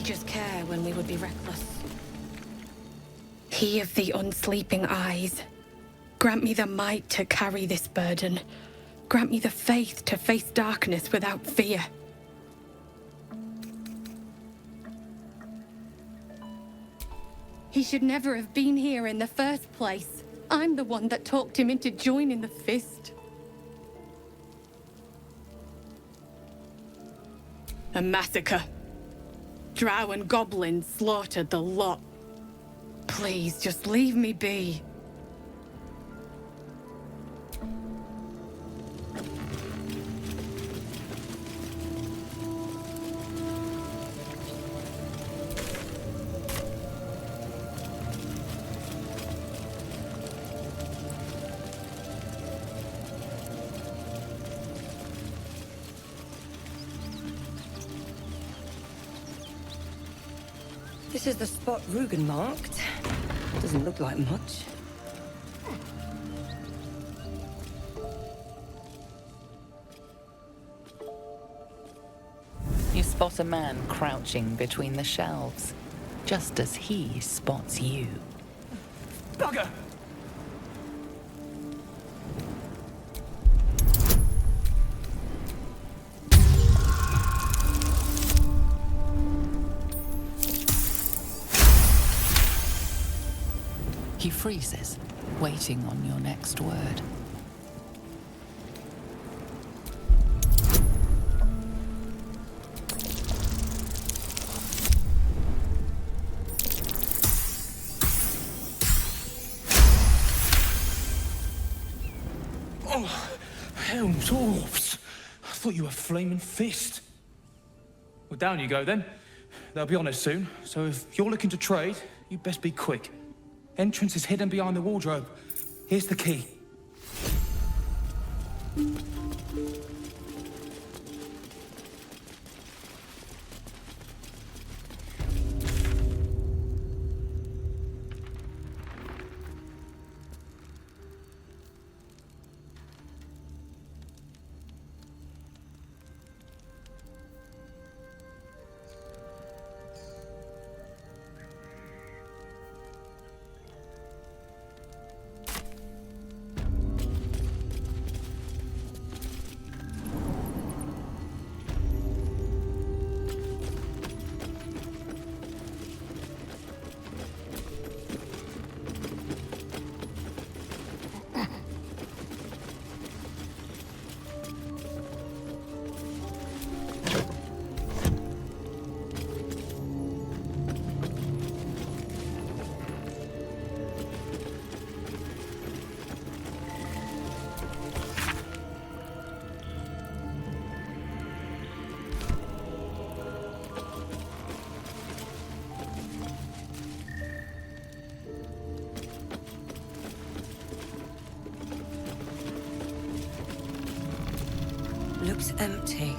creatures care when we would be reckless? He of the unsleeping eyes, grant me the might to carry this burden. Grant me the faith to face darkness without fear. He should never have been here in the first place. I'm the one that talked him into joining the Fist. A massacre. Drow and goblins slaughtered the lot. Please, just leave me be. This is the spot Rugen marked. Doesn't look like much. You spot a man crouching between the shelves, just as he spots you. Bugger! He freezes, waiting on your next word. Oh, hell, dwarves! I thought you were Flaming Fist. Well, down you go then. They'll be on us soon, so if you're looking to trade, you best be quick. Entrance is hidden behind the wardrobe. Here's the key. Looks empty.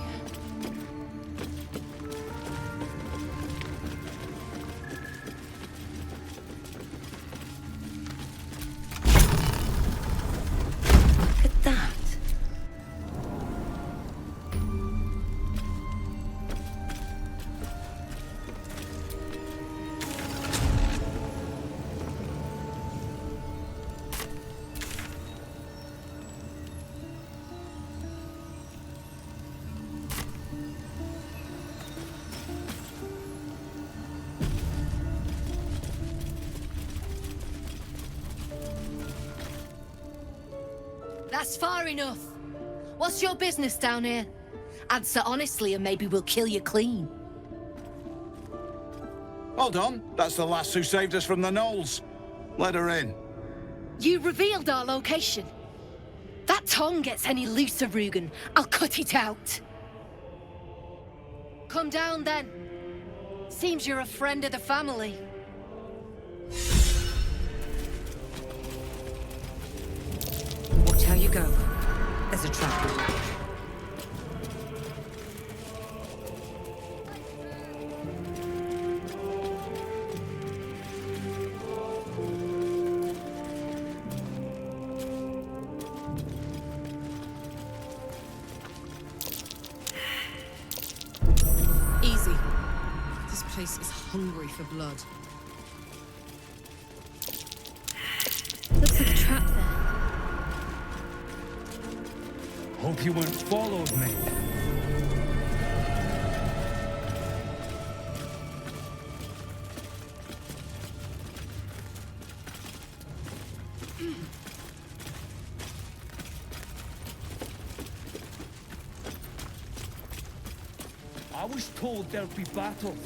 Look at that. That's far enough. What's your business down here? Answer honestly and maybe we'll kill you clean. Hold on, that's the lass who saved us from the gnolls. Let her in. You revealed our location. That tongue gets any looser, Rugen, I'll cut it out. Come down then. Seems you're a friend of the family. Watch how you go. There's a trap. Easy. This place is hungry for blood. Looks like a trap there. Hope you weren't followed, mate. I was told there'd be battles,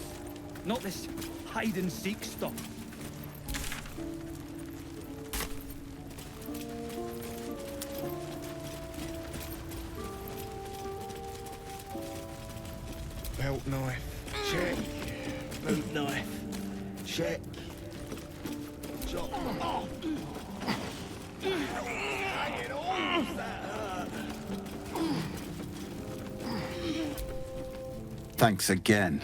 not this hide-and-seek stuff. Belt knife, check. Boot knife, check. Chop. Oh. Hanging on, that hurt. Thanks again.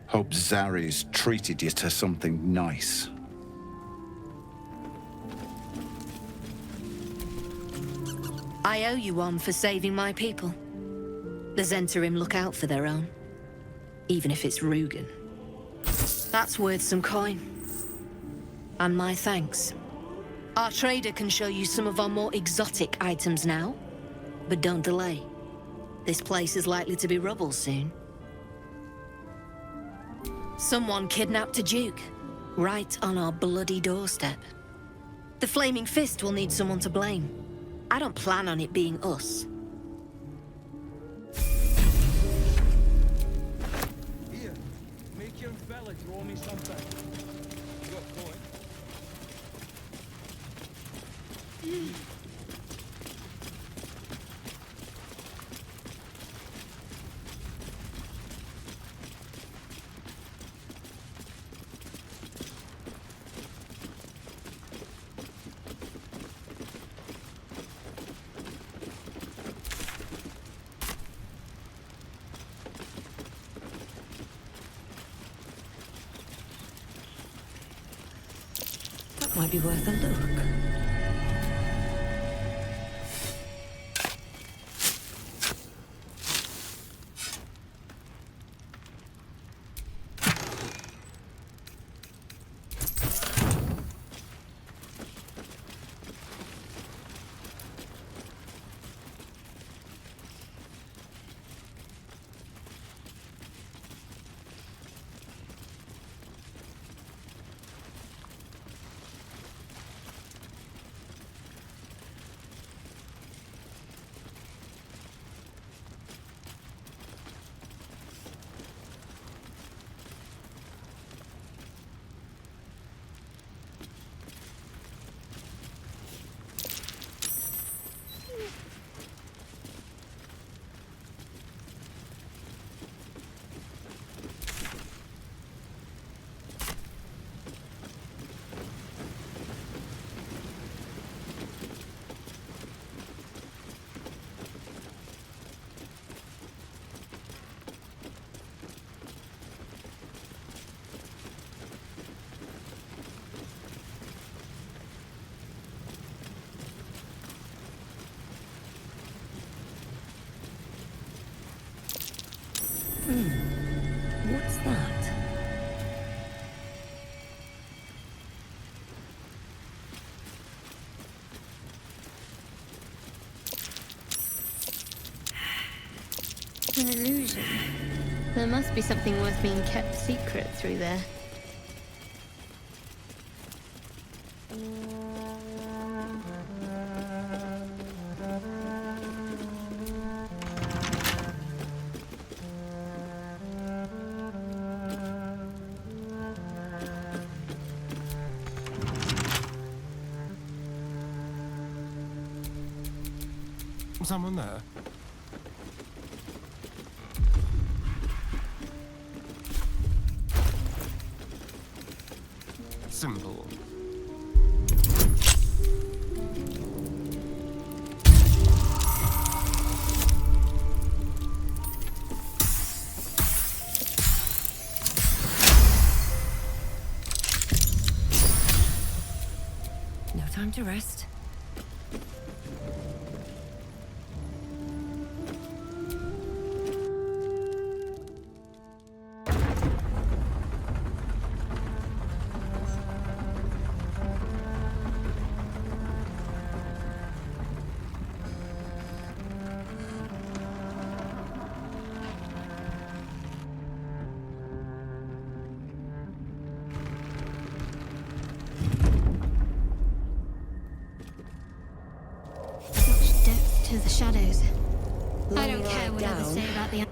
Hope Zari's treated you to something nice. I owe you one for saving my people. The Zentarim look out for their own. Even if it's Rugen. That's worth some coin. And my thanks. Our trader can show you some of our more exotic items now. But don't delay. This place is likely to be rubble soon. Someone kidnapped a duke. Right on our bloody doorstep. The Flaming Fist will need someone to blame. I don't plan on it being us. Here, make your fella draw me something. You got coin? Might be worth a look. What's that? An illusion. There must be something worth being kept secret through there. Someone there? Simple. No time to rest. shadows. I don't Laying care it what others down. say about the...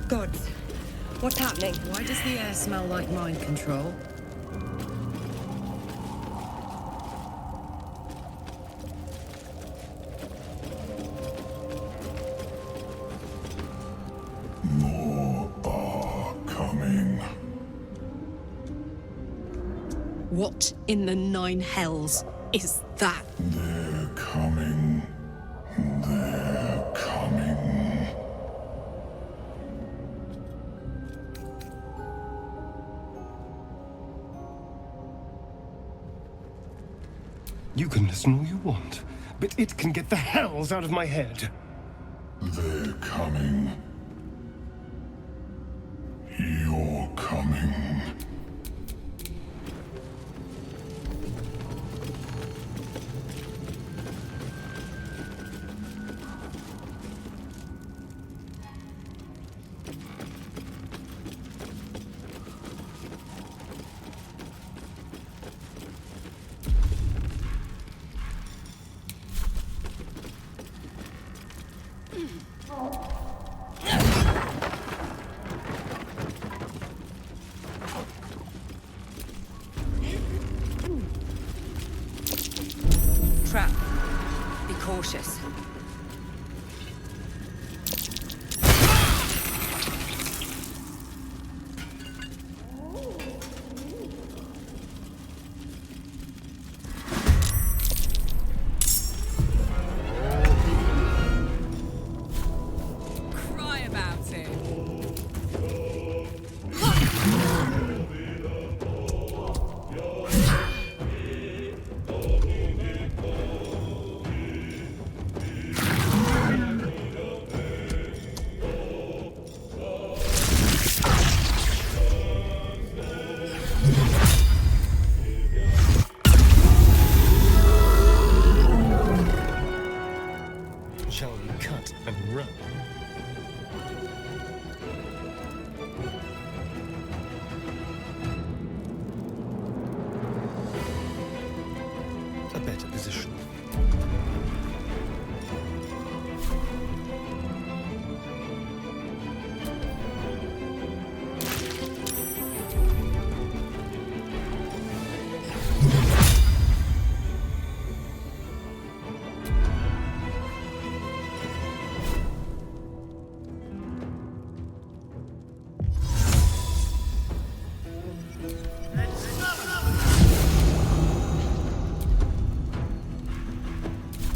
Gods, what's happening? Why does the air smell like mind control? More are coming. What in the nine hells is that? They're coming. They're coming. You can listen all you want, but it can get the hells out of my head. They're coming. You're coming. Trap. Be cautious. Cry about it. Shall we cut and run? A better position.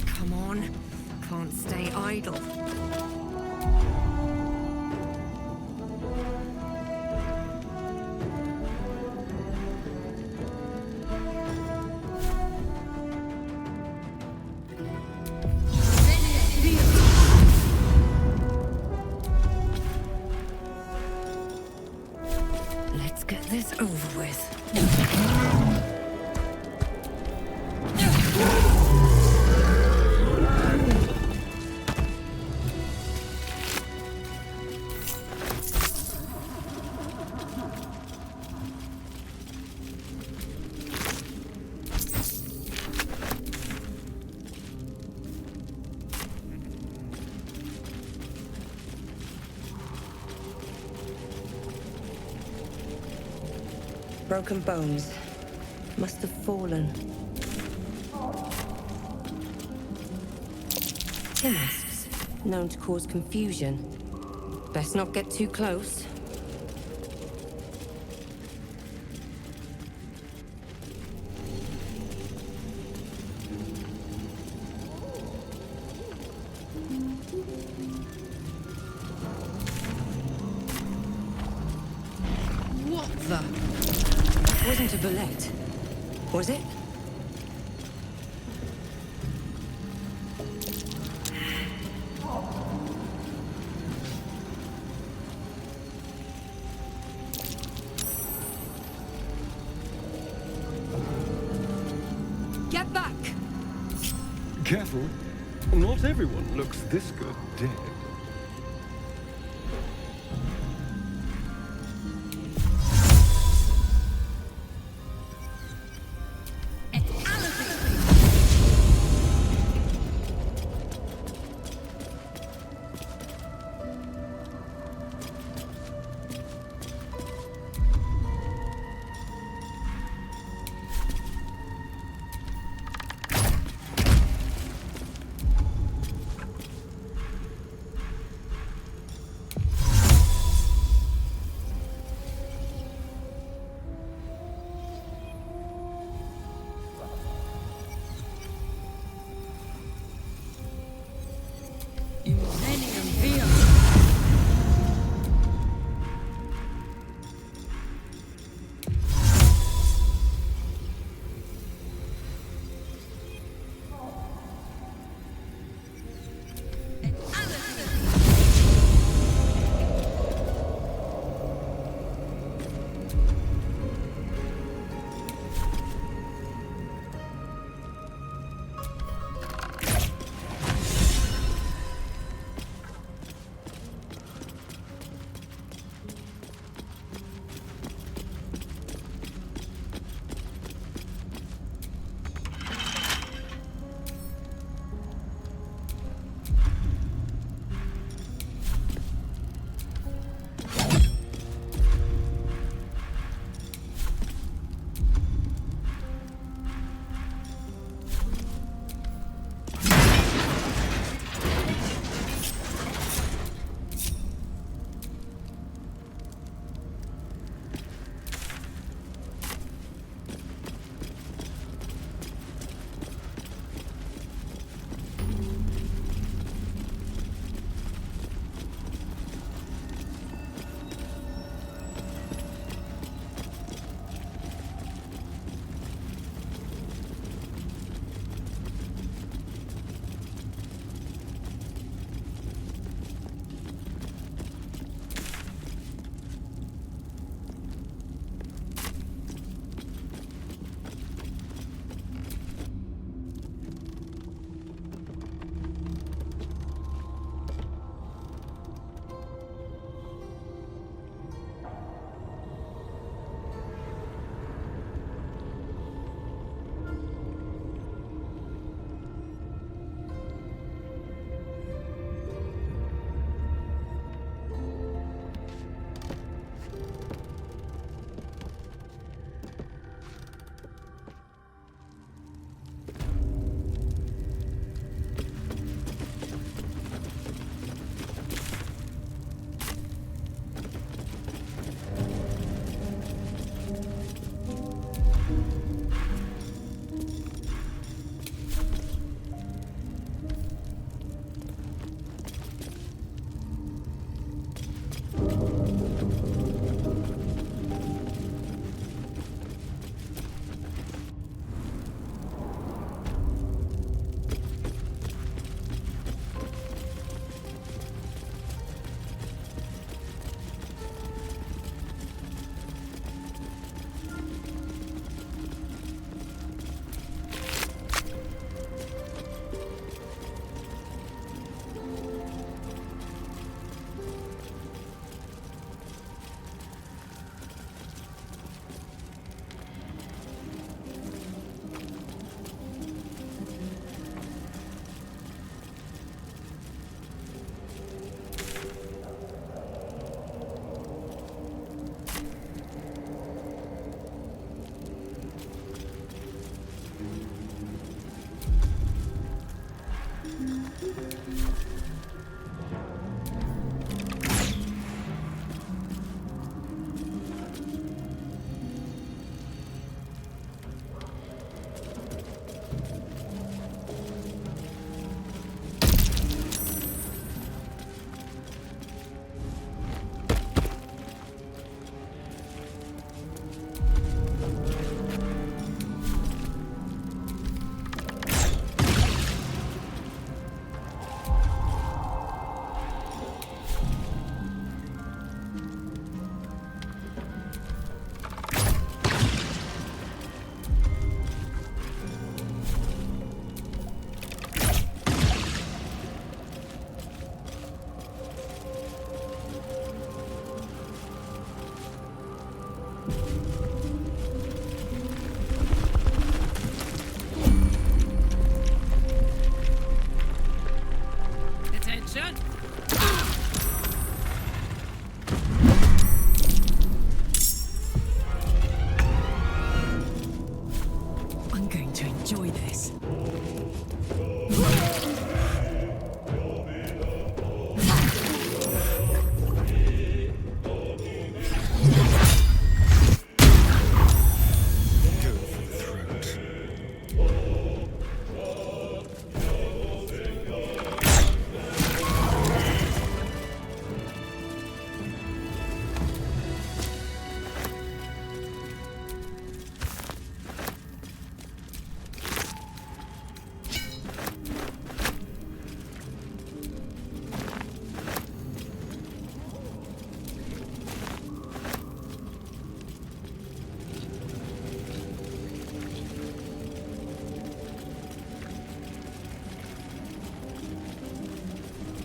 Come on. Can't stay idle. Let's get this over with. Broken bones. Must have fallen. Masks, known to cause confusion. Best not get too close. What the? Wasn't a bullet, was it? Get back! Careful. Not everyone looks this good dead.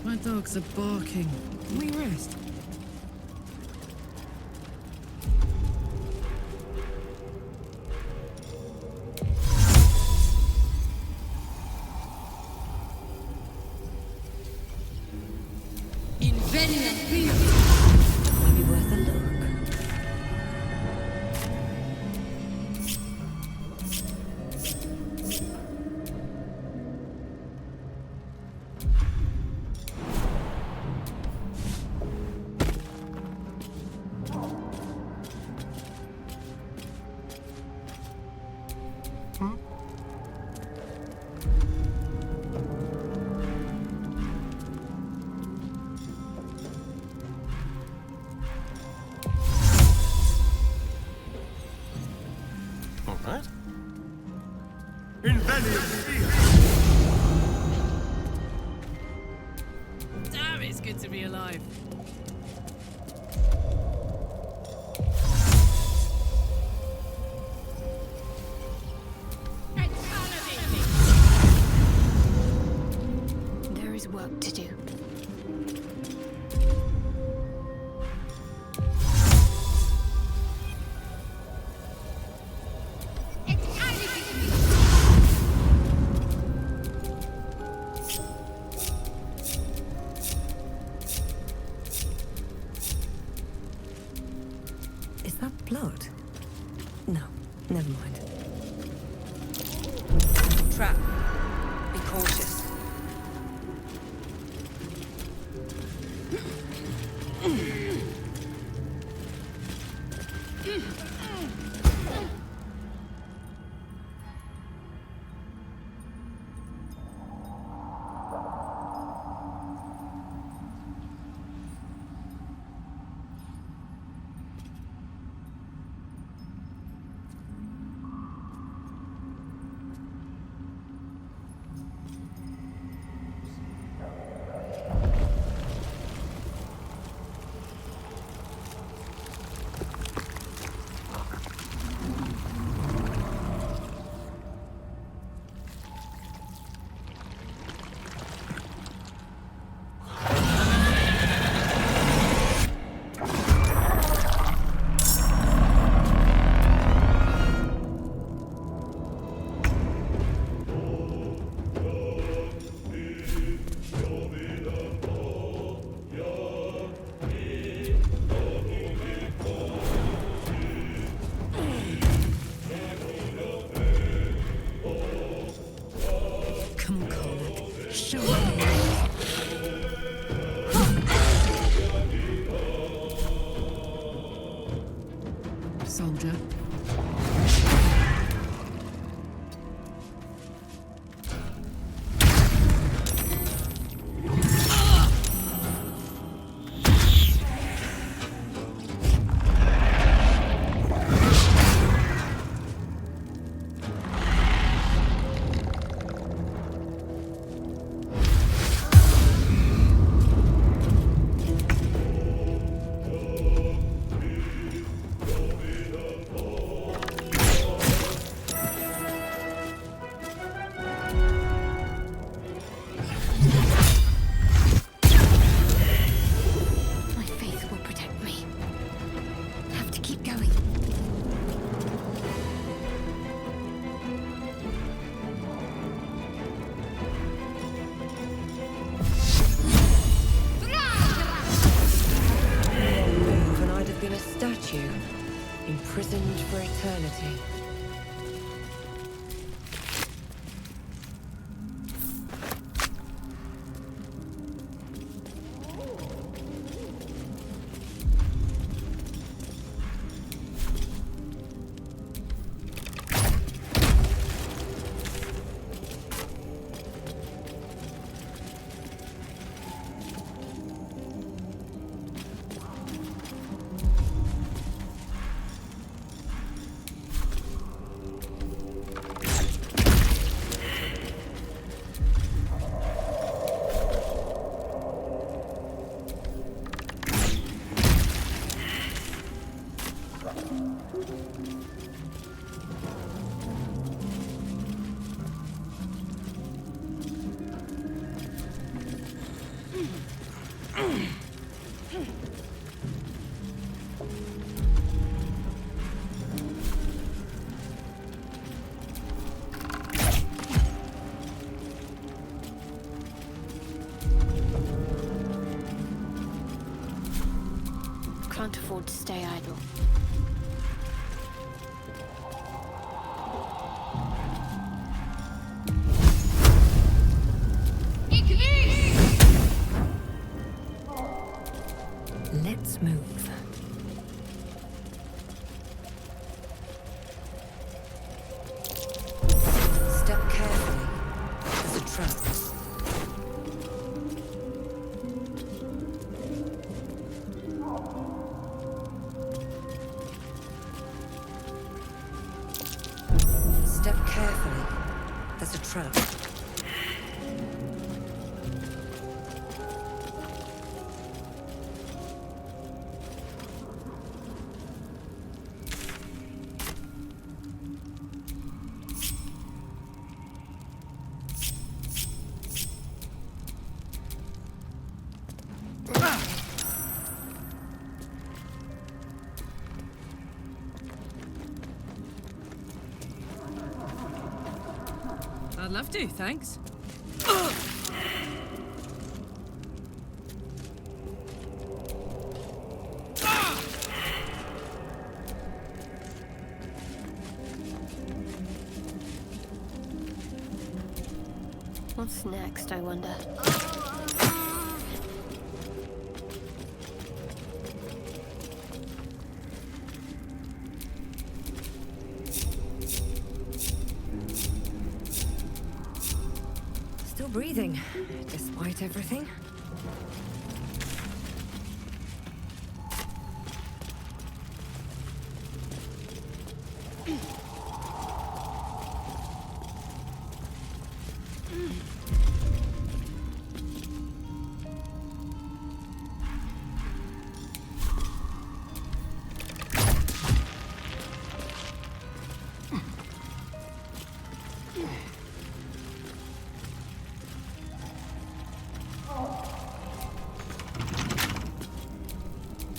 My dogs are barking. Can we rest? Might be worth a look. Damn, it's good to be alive. There is work to do. Is that blood? No, never mind. Trap. Be cautious. Come on, Cole. Show me. statue, imprisoned for eternity. Can't afford to stay idle. Let's move. Step carefully. There's a trap. Step carefully. There's a trap. I'd love to, thanks. What's next, I wonder? Still breathing, despite everything.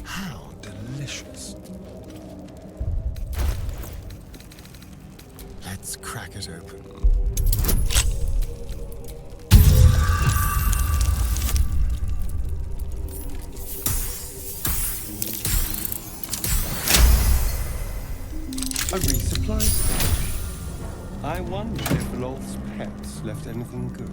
How delicious. Let's crack it open. A resupply station. I wonder if Lolth's pets left anything good.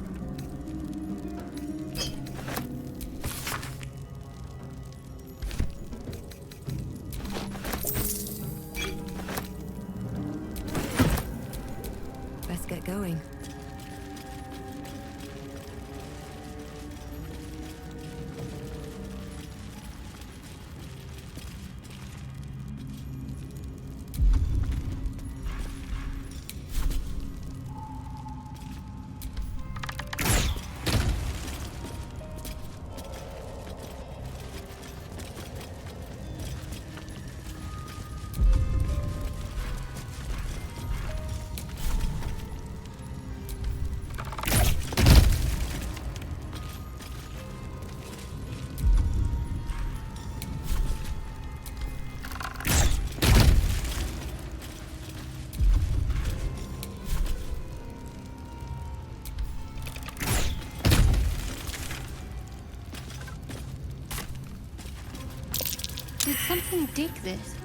Let's get going. Did something dig this?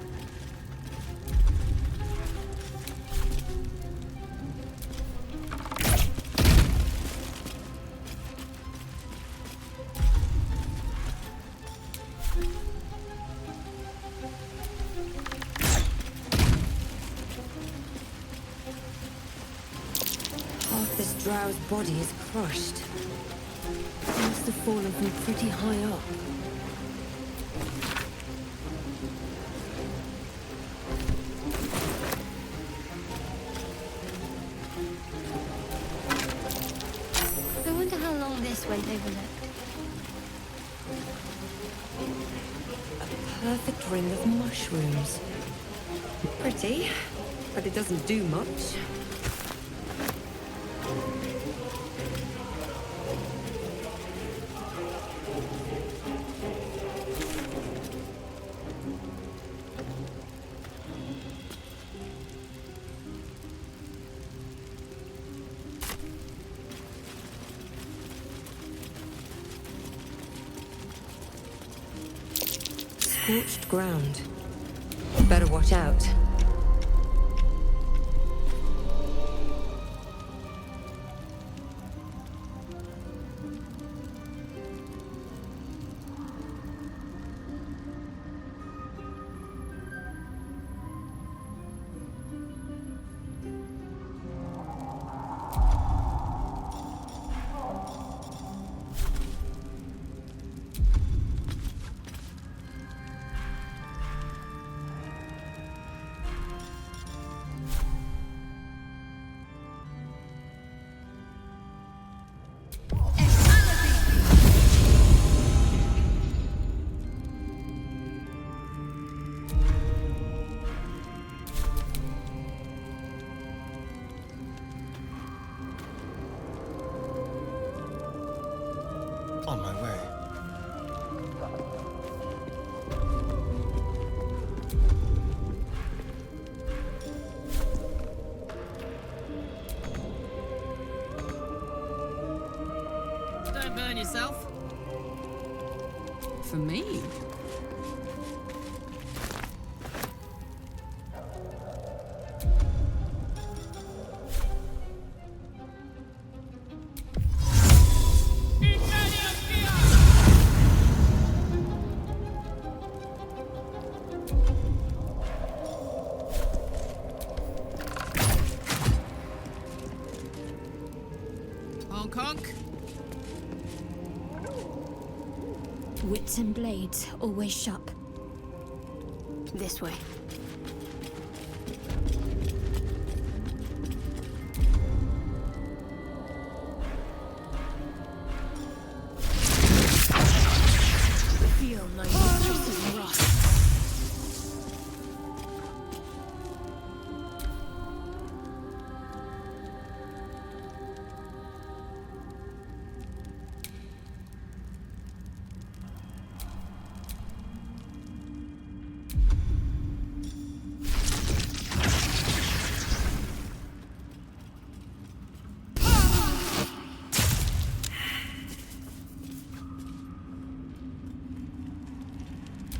drow's body is crushed. He must have fallen from pretty high up. I wonder how long this went overlooked. A perfect ring of mushrooms. Pretty, but it doesn't do much. Scorched ground. Better watch out. On my way. Don't burn yourself. For me? Honk honk. Wits and blades, always sharp. This way. Feel my mistress's wrath.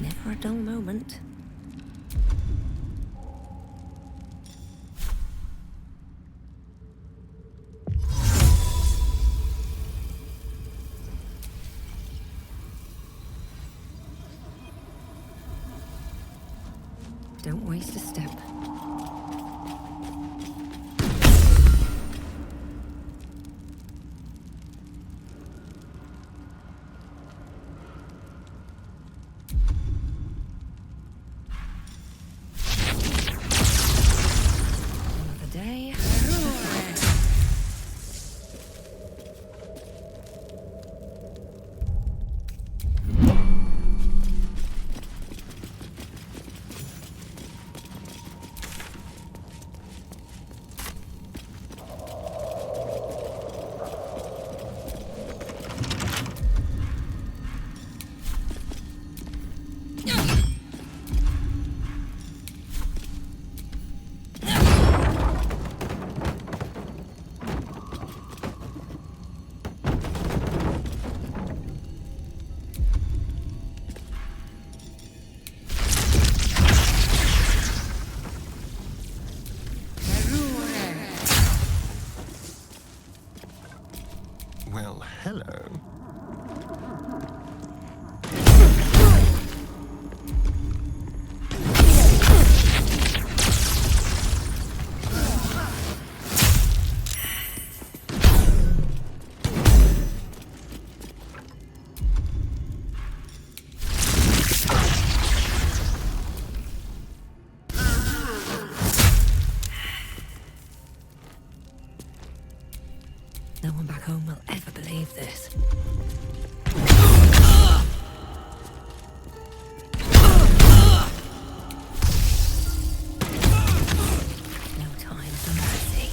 Never a dull moment. Don't waste a step. Another day. Well, hello. believe this. No time for mercy.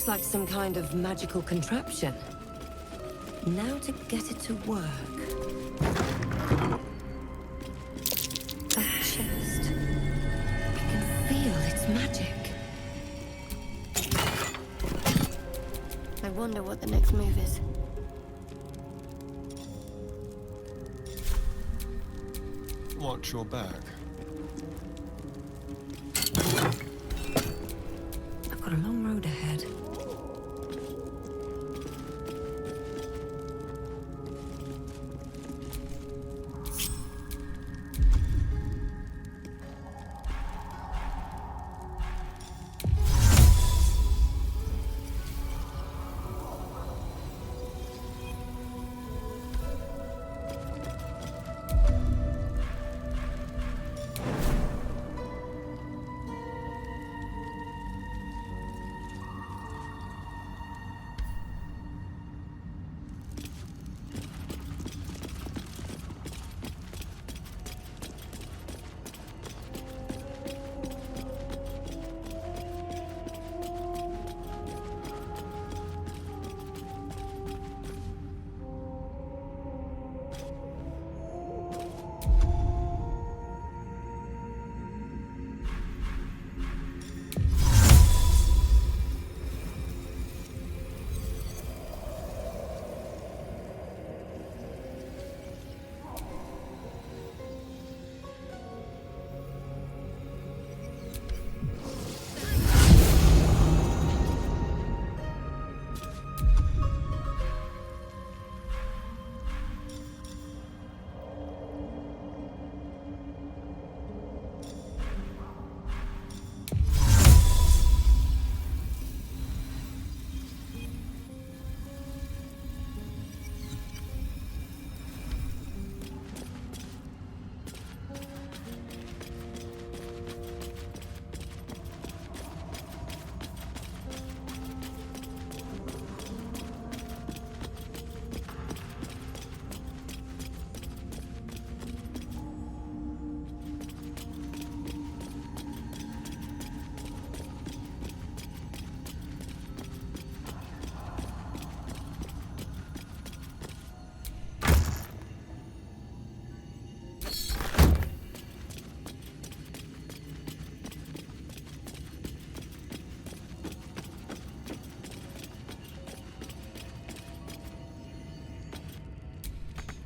Like some kind of magical contraption. Now to get it to work. That chest. I can feel its magic. I wonder what the next move is. Watch your back. I've got a long road ahead.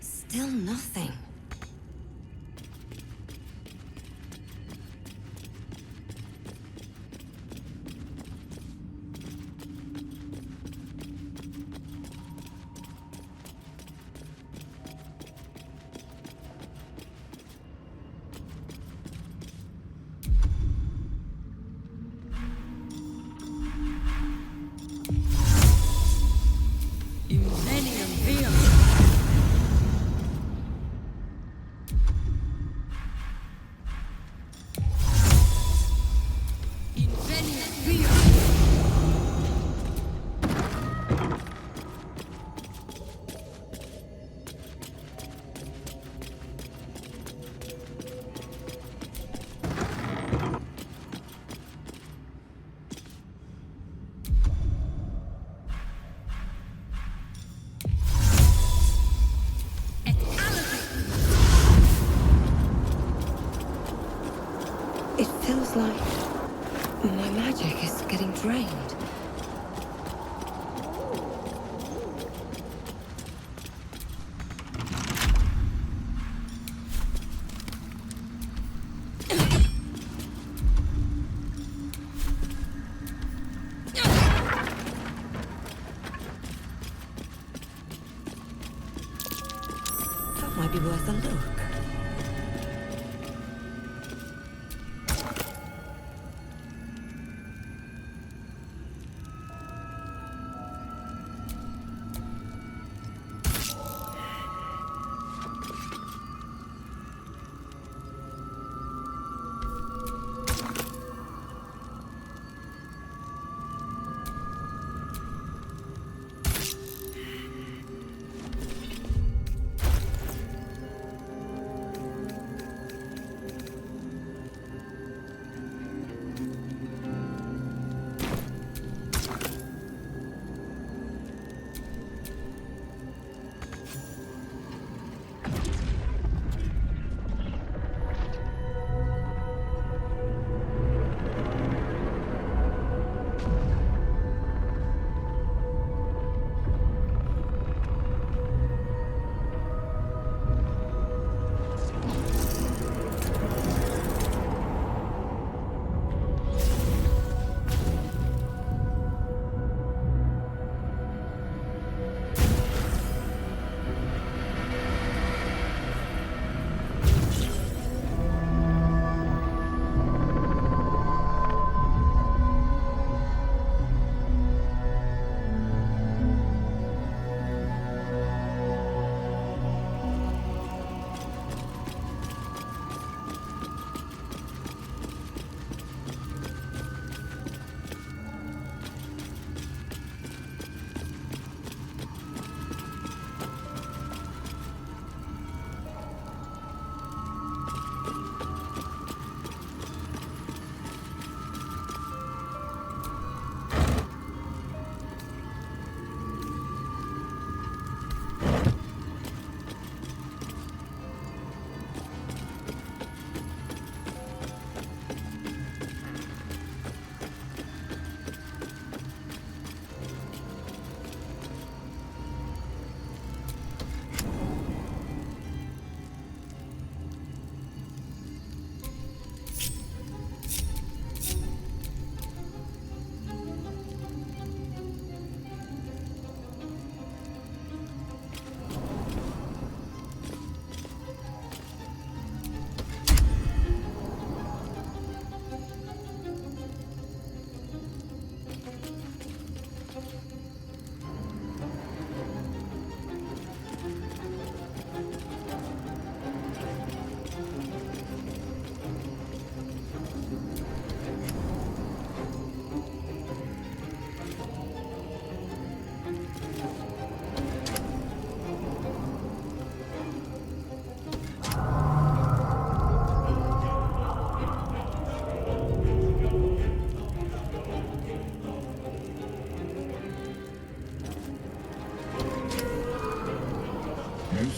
Still nothing. It feels like my magic is getting drained. That might might be worth a look.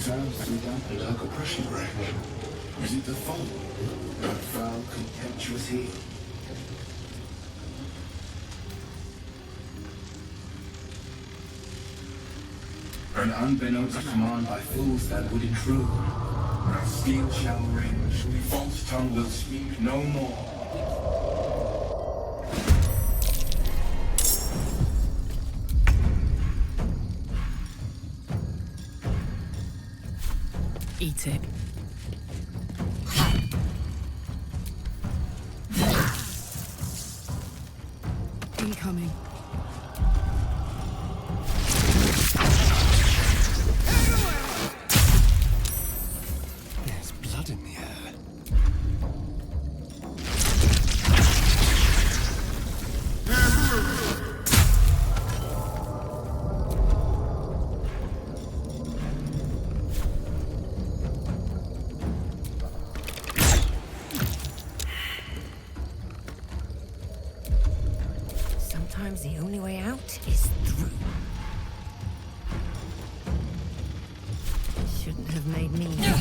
sounds through that dark oppression break. Was it the fall? That foul, contemptuous heel? An unbeknownst command by fools that would intrude. Now steel shall ring, false tongue will speak no more. Eat it. Incoming. There's blood in the air. Sometimes the only way out is through. Shouldn't have made me the enemy.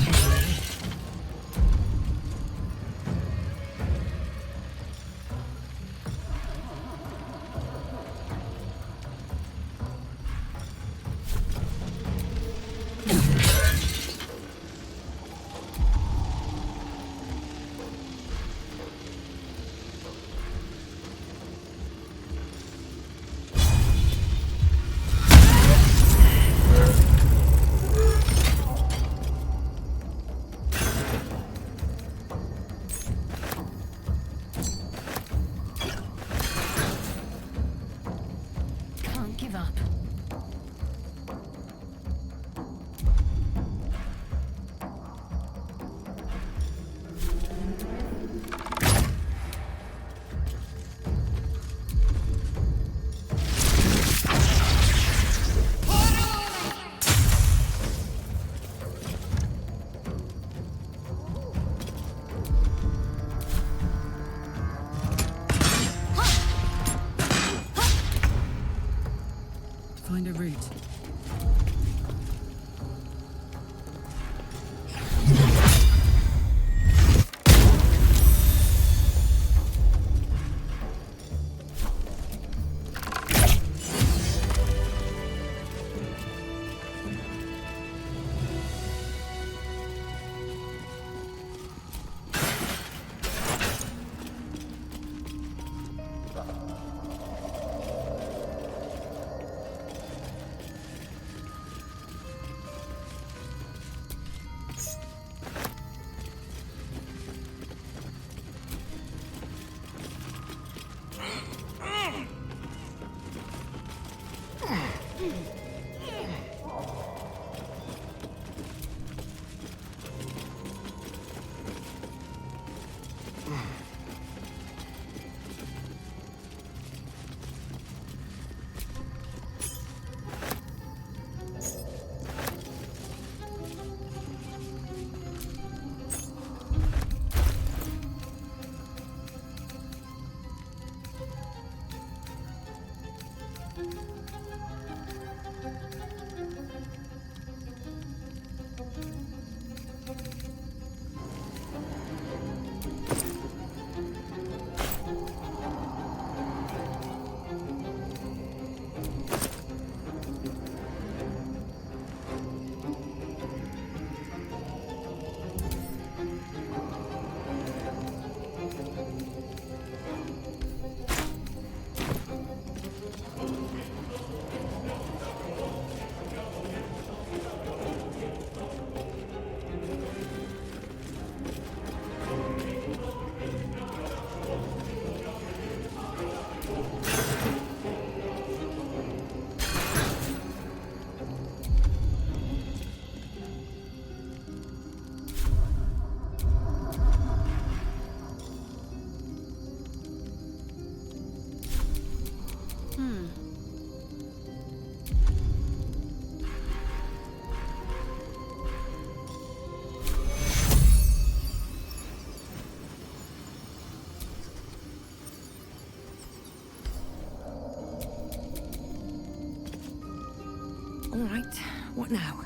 What now?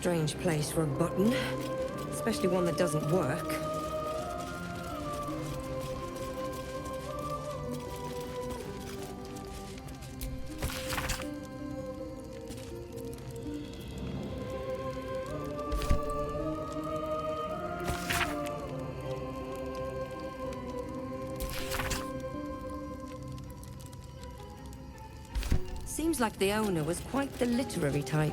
Strange place for a button, especially one that doesn't work. Seems like the owner was quite the literary type.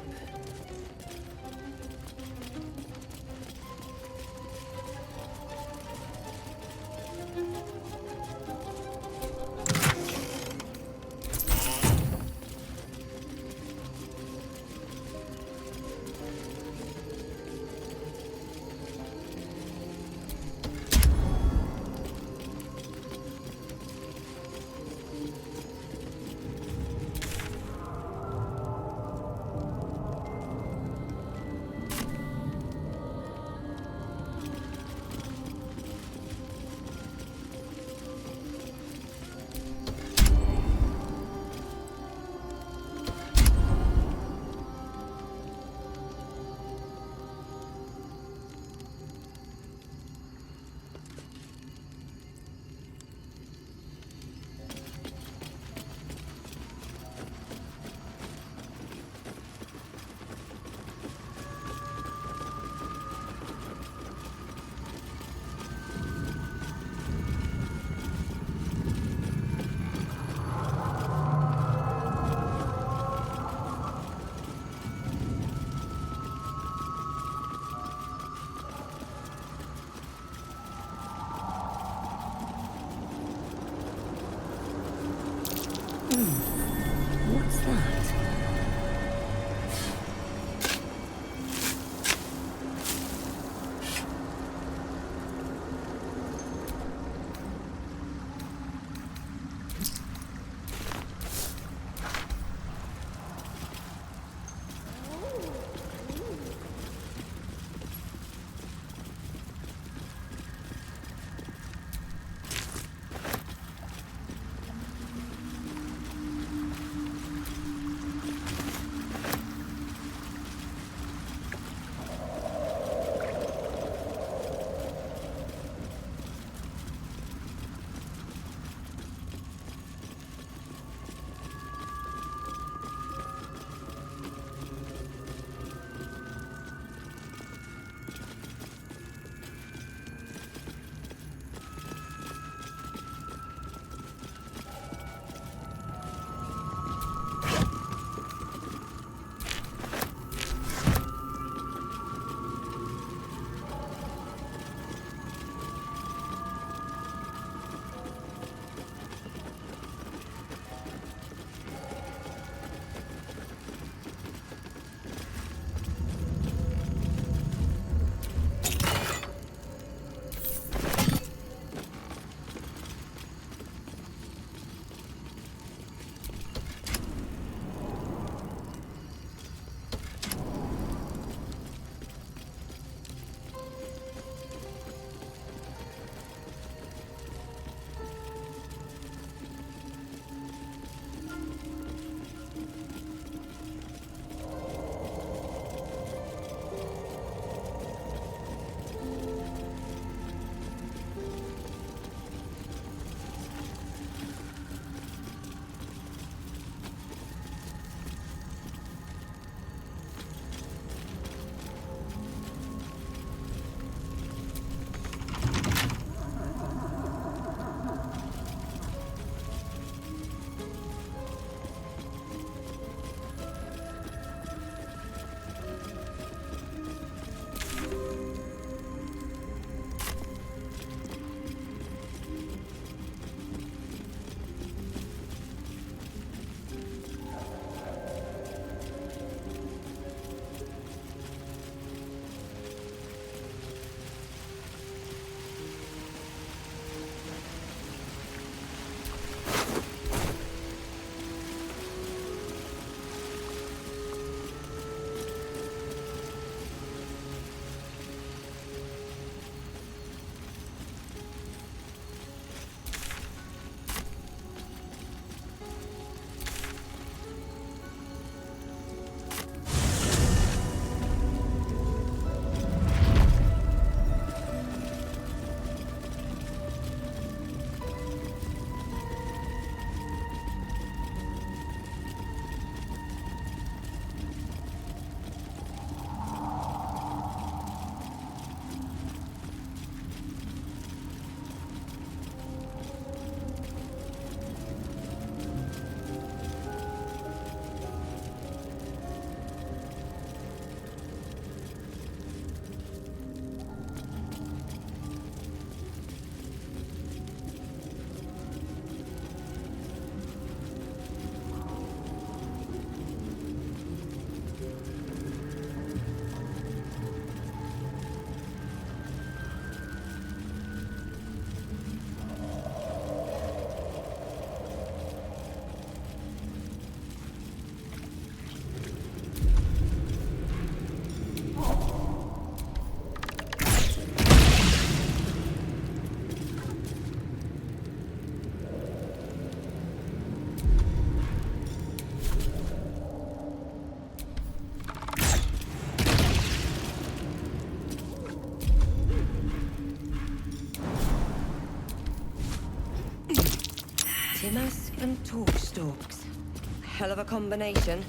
hell of a combination.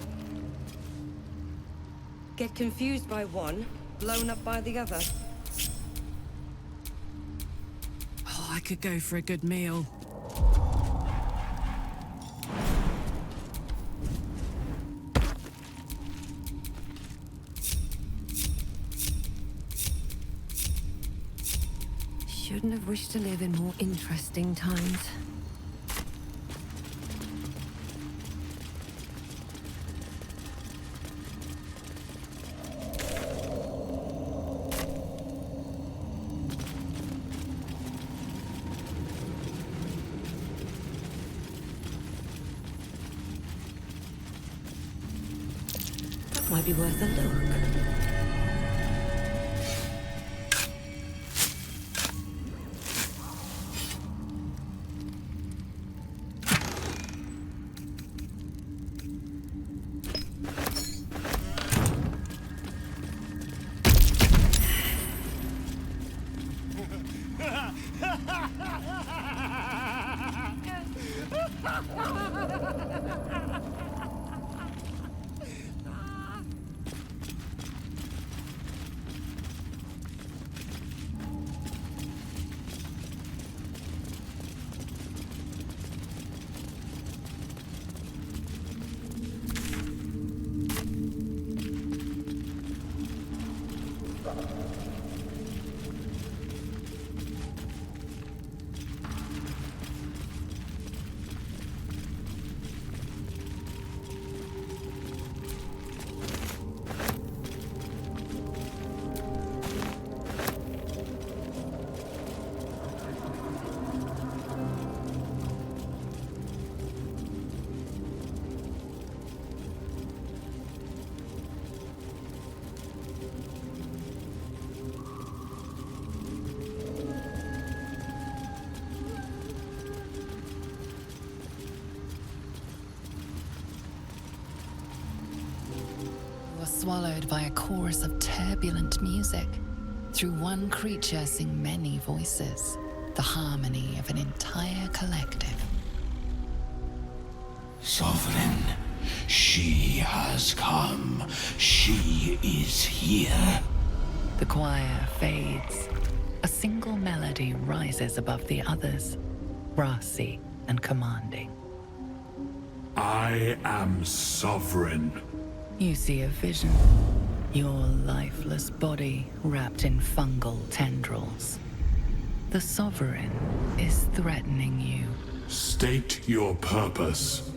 Get confused by one, blown up by the other. Oh, I could go for a good meal. Shouldn't have wished to live in more interesting times. That might be worth a look. Swallowed by a chorus of turbulent music. Through one creature sing many voices, the harmony of an entire collective. Sovereign, she has come. She is here. The choir fades. A single melody rises above the others, brassy and commanding. I am sovereign. You see a vision. Your lifeless body wrapped in fungal tendrils. The Sovereign is threatening you. State your purpose.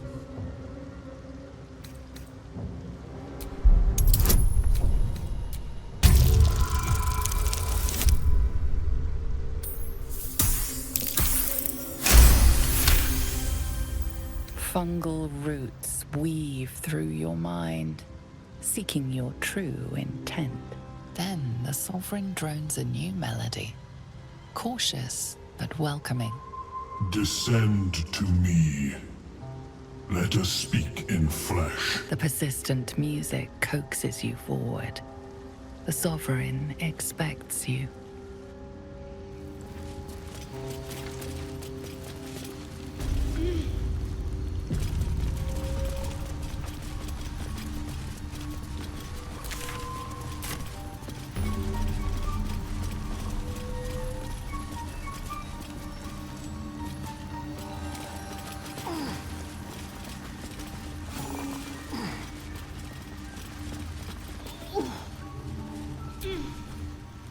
Fungal roots weave through your mind, seeking your true intent. Then the Sovereign drones a new melody, cautious but welcoming. Descend to me. Let us speak in flesh. The persistent music coaxes you forward. The Sovereign expects you.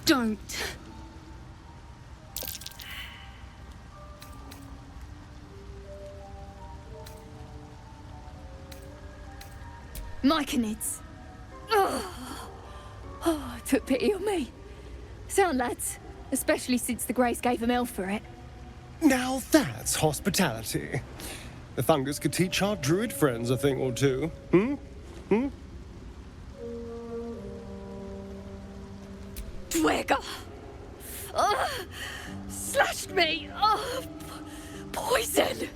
Don't. Myconids. Oh, took pity on me. Sound lads, especially since the Greys gave them hell for it. Now that's hospitality. The fungus could teach our druid friends a thing or two. Dwegger! Slashed me! Poison!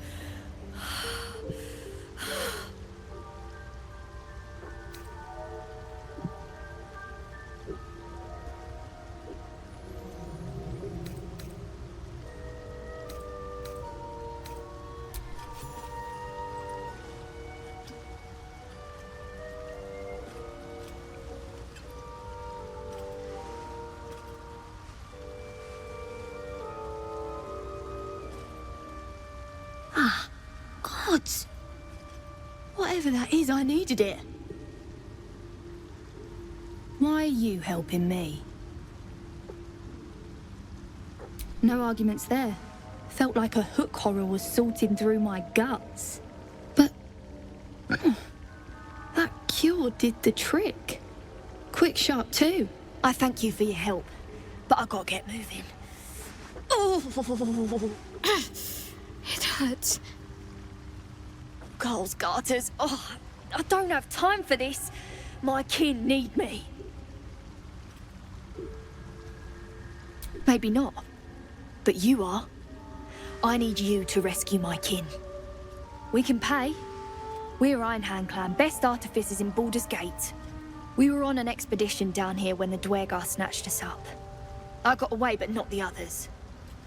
Whatever that is, I needed it. Why are you helping me? No arguments there. Felt like a hook horror was sorting through my guts. But... that cure did the trick. Quick, sharp too. I thank you for your help, but I gotta get moving. Oh, it hurts. Girls' garters. Oh, I don't have time for this. My kin need me. Maybe not, but you are. I need you to rescue my kin. We can pay. We're Iron Hand Clan, best artificers in Baldur's Gate. We were on an expedition down here when the Dwergar snatched us up. I got away, but not the others.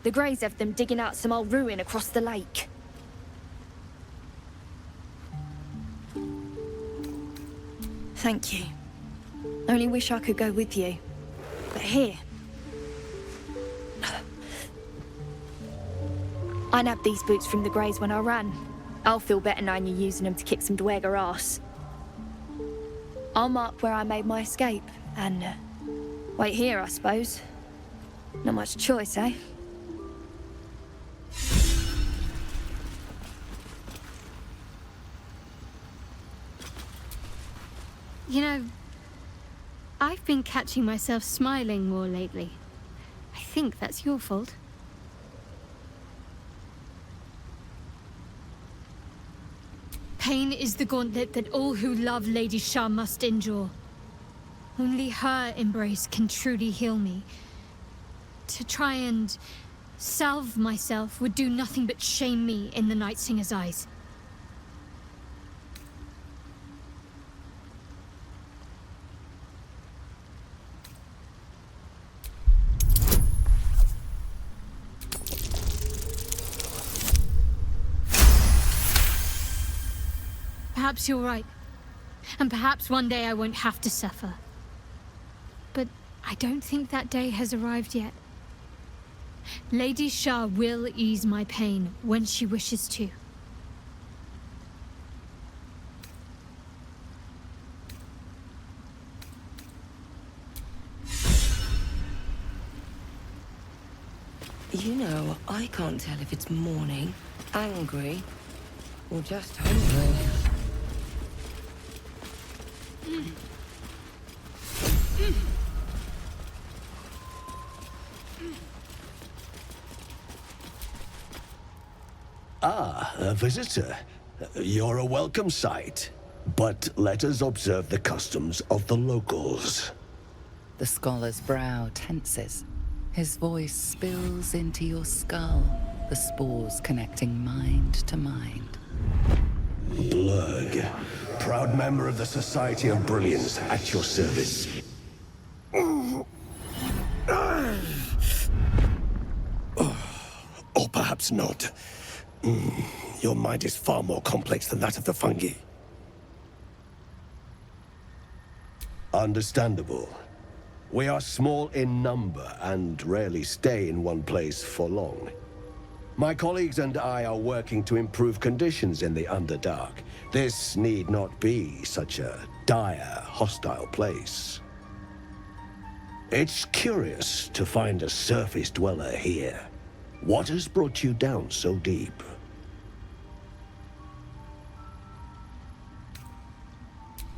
The Greys have them digging out some old ruin across the lake. Thank you. Only wish I could go with you. But here... I nabbed these boots from the Greys when I ran. I'll feel better knowing you're using them to kick some Dwergar ass. I'll mark where I made my escape, and wait here, I suppose. Not much choice, eh? You know, I've been catching myself smiling more lately. I think that's your fault. Pain is the gauntlet that all who love Lady Shah must endure. Only her embrace can truly heal me. To try and salve myself would do nothing but shame me in the Night Singer's eyes. Perhaps you're right. And perhaps one day I won't have to suffer. But I don't think that day has arrived yet. Lady Shah will ease my pain when she wishes to. You know, I can't tell if it's mourning, angry, or just hungry. Ah, a visitor. You're a welcome sight. But let us observe the customs of the locals. The scholar's brow tenses. His voice spills into your skull, the spores connecting mind to mind. Blurg, proud member of the Society of Brilliance, at your service. Or perhaps not. Your mind is far more complex than that of the fungi. Understandable. We are small in number and rarely stay in one place for long. My colleagues and I are working to improve conditions in the Underdark. This need not be such a dire, hostile place. It's curious to find a surface dweller here. What has brought you down so deep?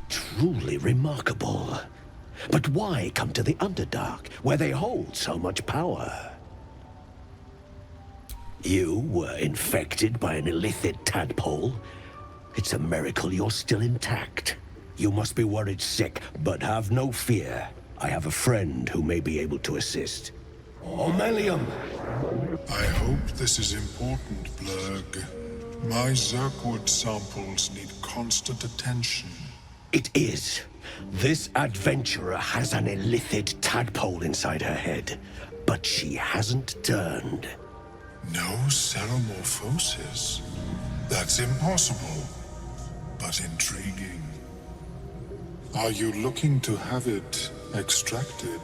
Truly remarkable. But why come to the Underdark, where they hold so much power? You were infected by an Illithid tadpole? It's a miracle you're still intact. You must be worried sick, but have no fear. I have a friend who may be able to assist. Omelium! I hope this is important, Blurg. My Zerkwood samples need constant attention. It is. This adventurer has an Illithid tadpole inside her head, but she hasn't turned. No seromorphosis? That's impossible, but intriguing. Are you looking to have it extracted?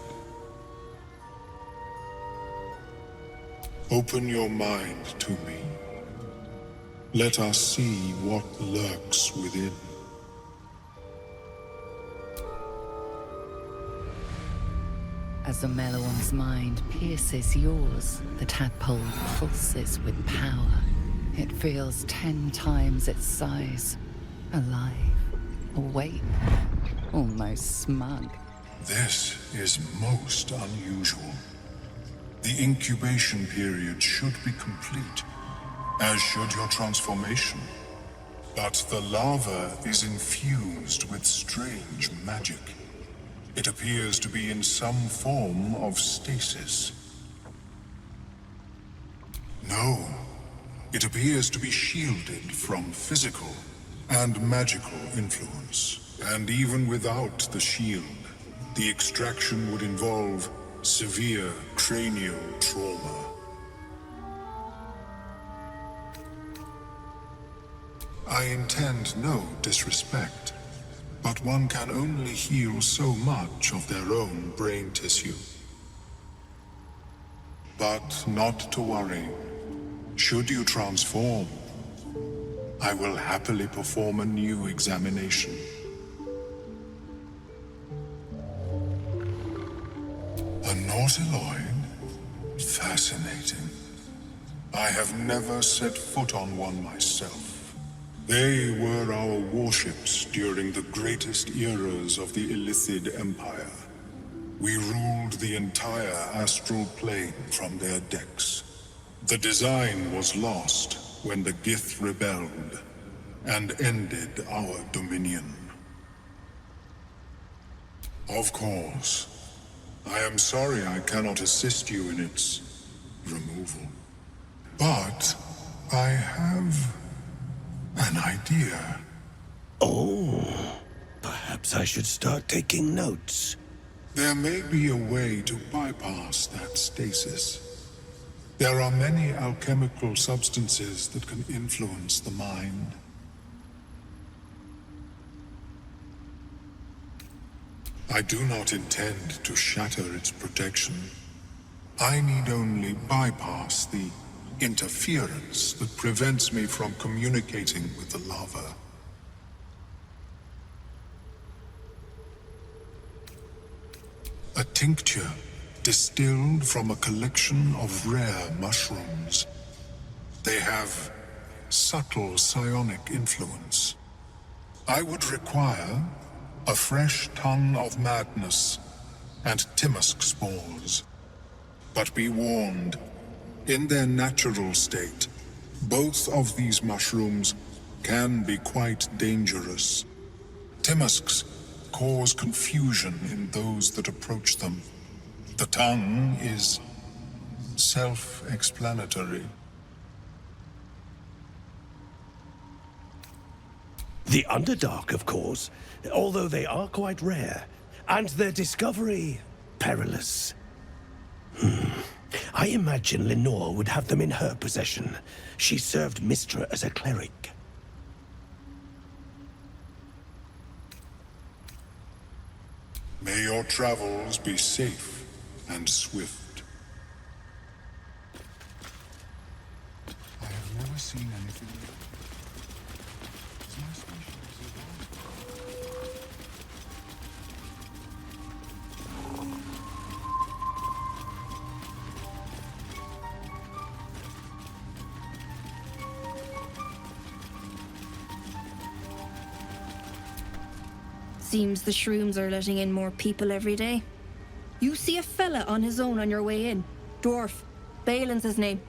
Open your mind to me. Let us see what lurks within. As the Meloan's mind pierces yours, the tadpole pulses with power. It feels 10 times its size. Alive, awake, almost smug. This is most unusual. The incubation period should be complete, as should your transformation. But the larva is infused with strange magic. It appears to be in some form of stasis. No, it appears to be shielded from physical and magical influence. And even without the shield, the extraction would involve severe cranial trauma. I intend no disrespect, but one can only heal so much of their own brain tissue. But not to worry. Should you transform, I will happily perform a new examination. A nautiloid? Fascinating. I have never set foot on one myself. They were our warships during the greatest eras of the Illithid Empire. We ruled the entire astral plane from their decks. The design was lost when the Gith rebelled and ended our dominion. Of course, I am sorry I cannot assist you in its removal. But I have an idea. Oh, perhaps I should start taking notes. There may be a way to bypass that stasis. There are many alchemical substances that can influence the mind. I do not intend to shatter its protection. I need only bypass the interference that prevents me from communicating with the lava. A tincture distilled from a collection of rare mushrooms. They have subtle psionic influence. I would require a fresh tongue of madness and Timusk spores. But be warned, in their natural state, both of these mushrooms can be quite dangerous. Timusks cause confusion in those that approach them. The tongue is self-explanatory. The Underdark, of course, although they are quite rare, and their discovery perilous. I imagine Lenore would have them in her possession. She served Mystra as a cleric. May your travels be safe and swift. I have never seen anything. Is my species evolved? Seems the shrooms are letting in more people every day. You see a fella on his own on your way in. Dwarf. Balin's his name.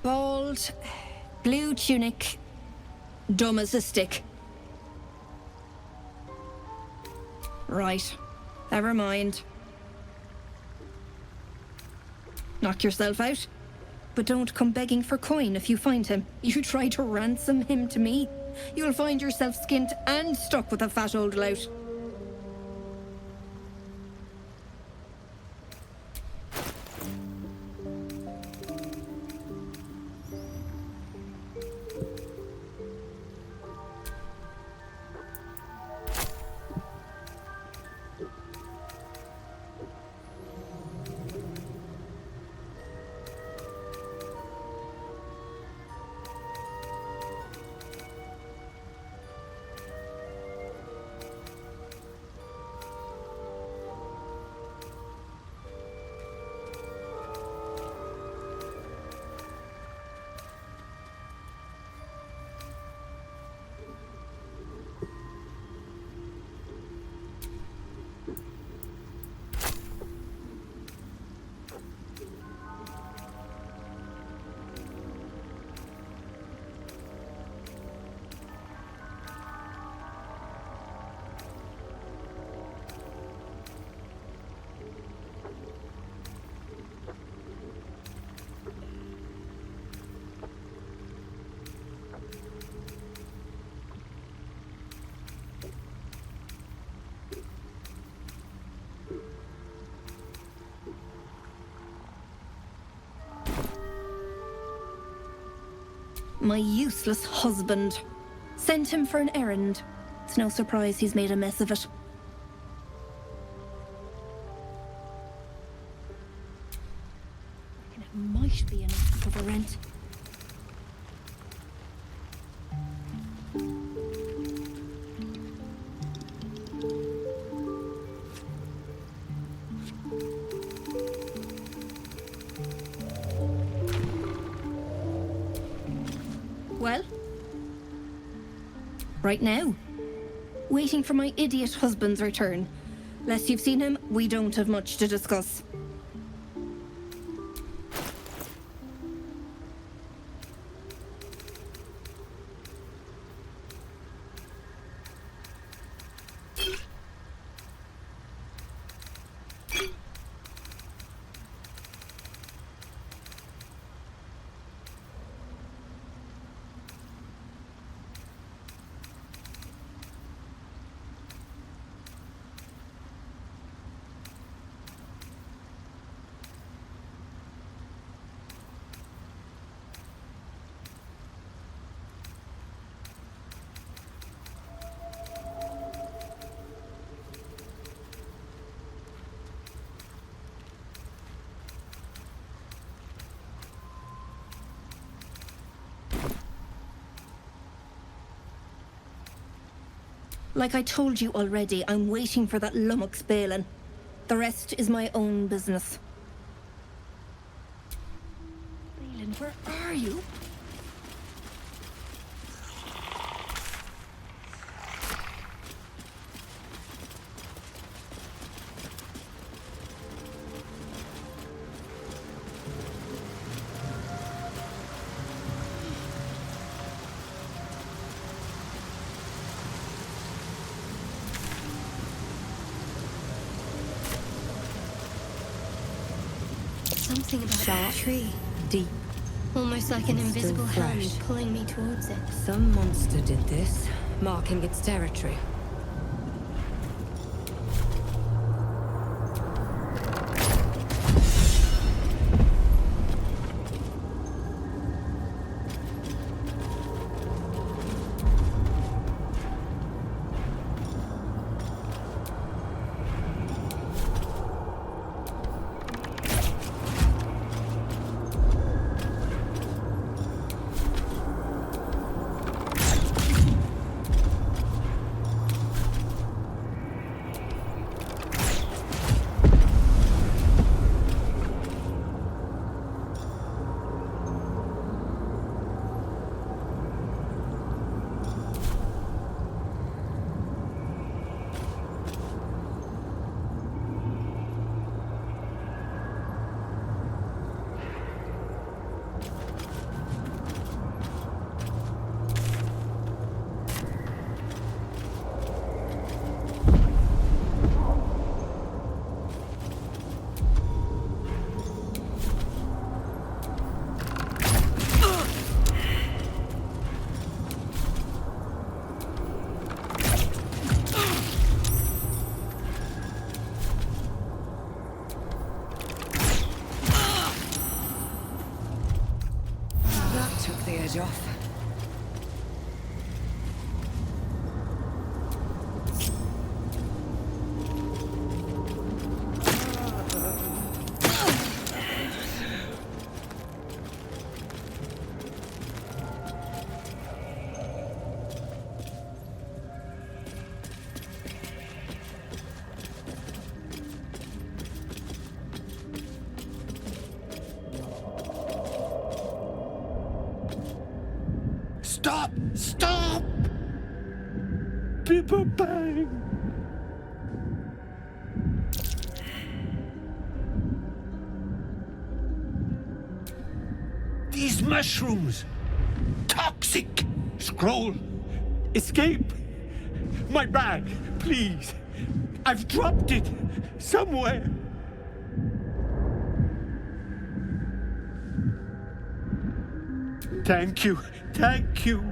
Bald, blue tunic, dumb as a stick. Right. Never mind. Knock yourself out. But don't come begging for coin if you find him. You try to ransom him to me, you'll find yourself skint and stuck with a fat old lout. My useless husband. Sent him for an errand. It's no surprise he's made a mess of it. And it might be enough to cover rent. Well? Right now. Waiting for my idiot husband's return. Lest you've seen him, we don't have much to discuss. Like I told you already, I'm waiting for that lummox Balin. The rest is my own business. Balin, where are you? Something about that tree. Deep. Almost like an invisible hand pulling me towards it. Some monster did this, marking its territory. Off. Stop! Stop! People bang! These mushrooms! Toxic! Scroll! Escape! My bag, please! I've dropped it somewhere! Thank you! Thank you!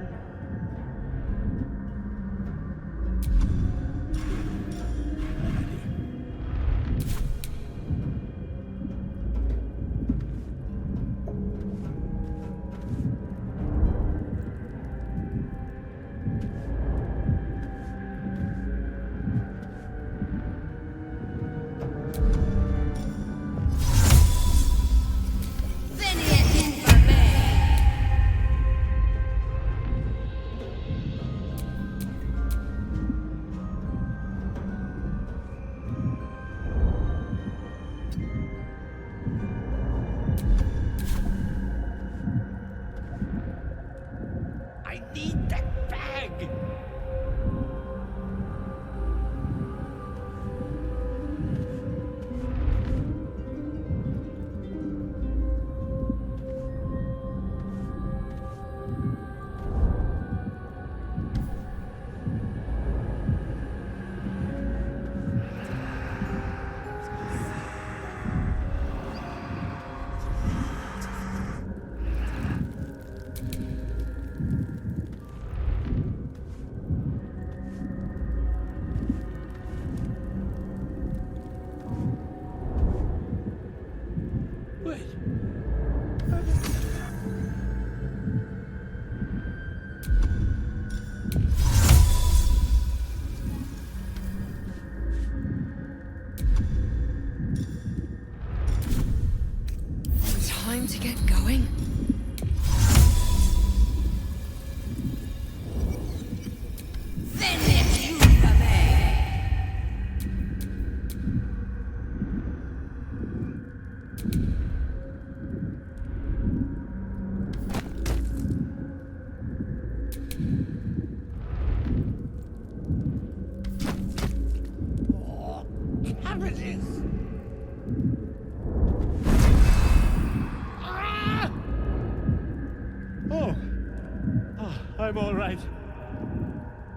right.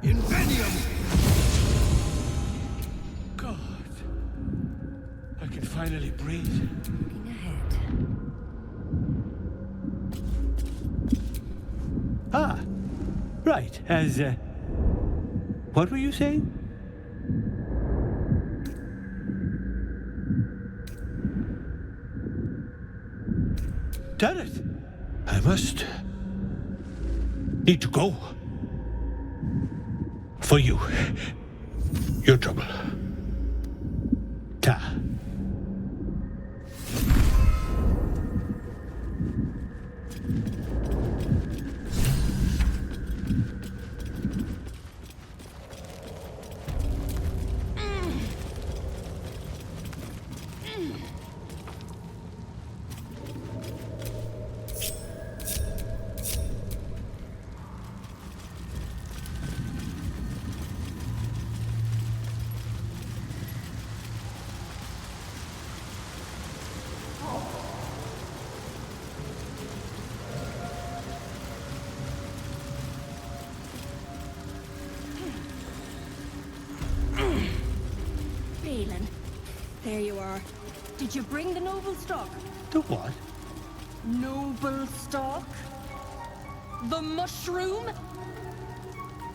Invenium! God. I can finally breathe. Looking ahead. Ah, right, what were you saying? Done it! I must... need to go. For you. Your trouble. Ta. There you are. Did you bring the noble stock? The what? Noble stock? The mushroom?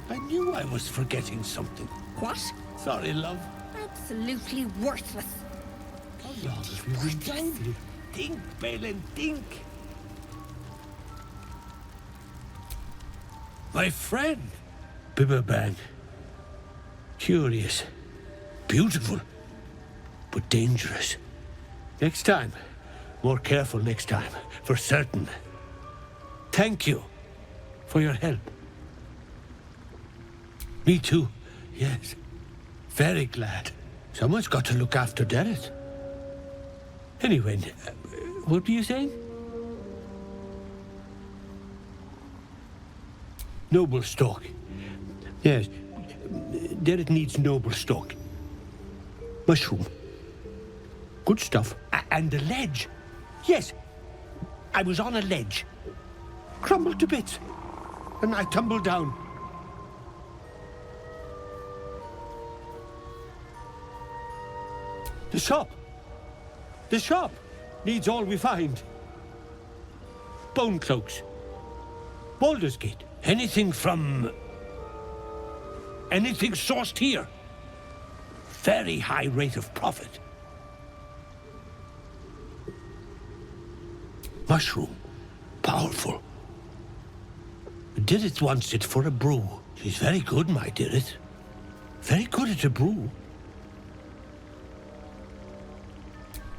I knew I was forgetting something. What? Sorry, love. Absolutely worthless. How long have you been down here? Think, Balin, think. My friend, Bibberbang. Curious. Beautiful. But dangerous. Next time. More careful next time. For certain. Thank you for your help. Me too. Yes. Very glad. Someone's got to look after Derek. Anyway, what were you saying? Noble stock. Yes. Derek needs noble stock. Mushroom. Good stuff. And the ledge. Yes. I was on a ledge. Crumbled to bits. And I tumbled down. The shop. The shop needs all we find. Bone cloaks. Baldur's Gate. Anything from... anything sourced here. Very high rate of profit. Mushroom. Powerful. Dirith wants it for a brew. She's very good, my Dirith. Very good at a brew.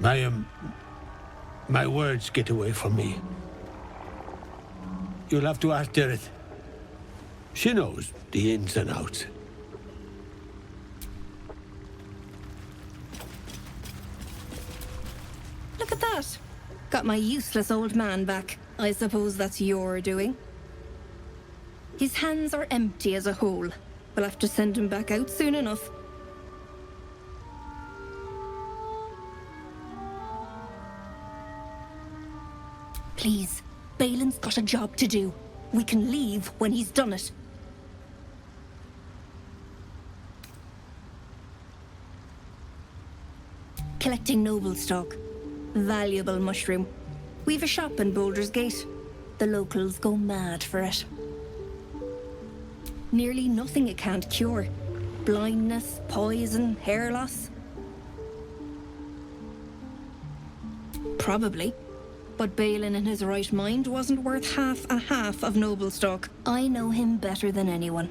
My words get away from me. You'll have to ask Dirith. She knows the ins and outs. Look at that. Got my useless old man back. I suppose that's your doing. His hands are empty as a whole. We'll have to send him back out soon enough. Please, Balin's got a job to do. We can leave when he's done it. Collecting noble stock. Valuable mushroom. We've a shop in Baldur's Gate. The locals go mad for it. Nearly nothing it can't cure. Blindness, poison, hair loss. Probably. But Balin in his right mind wasn't worth half of noble stock. I know him better than anyone.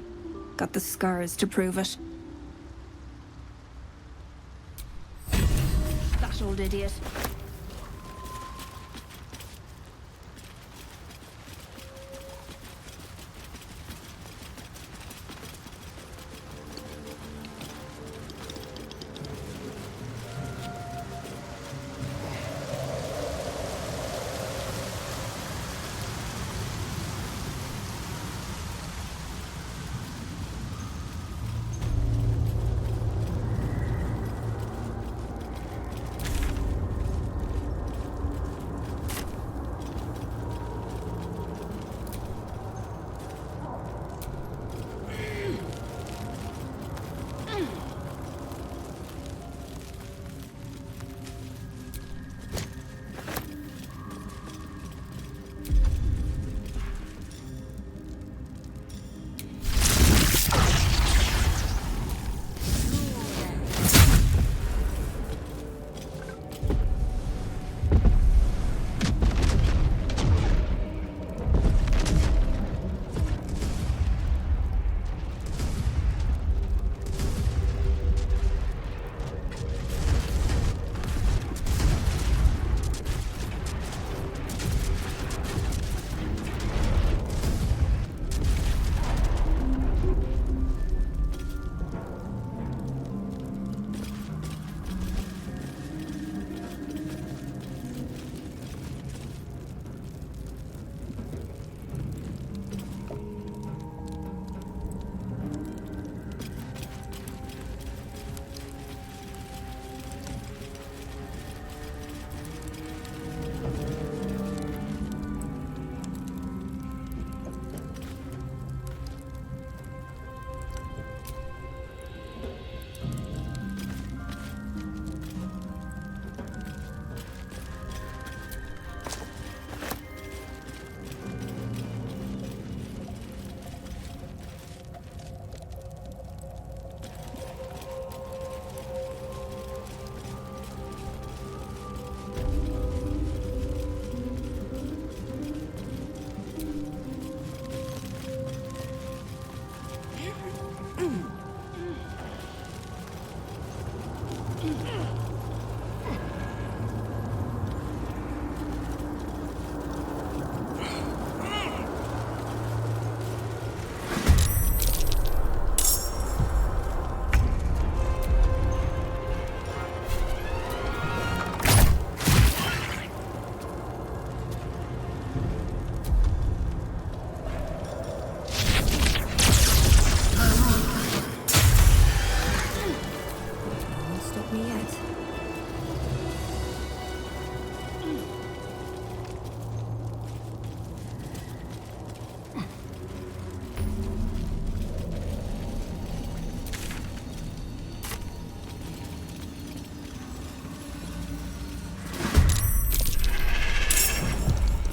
Got the scars to prove it. That old idiot.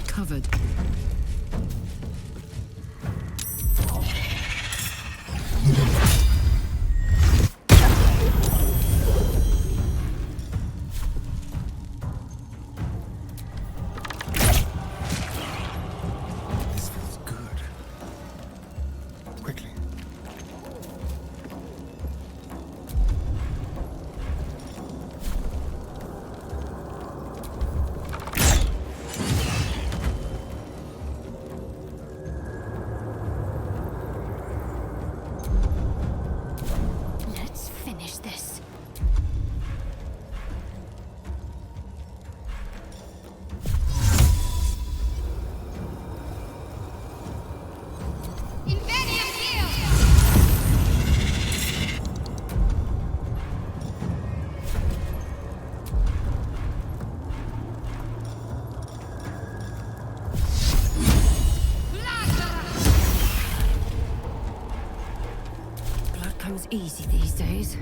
Covered. This feels good. Quickly. Let's finish this. Blood comes easy these days.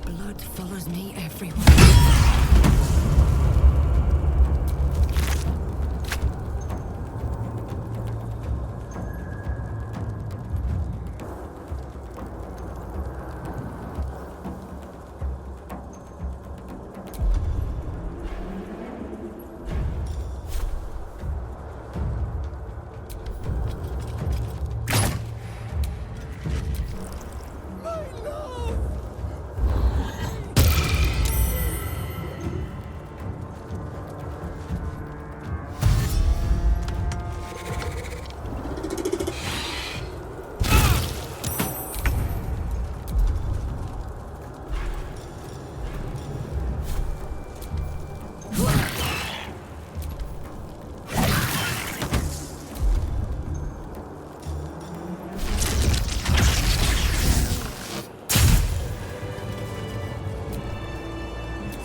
Blood follows me everywhere.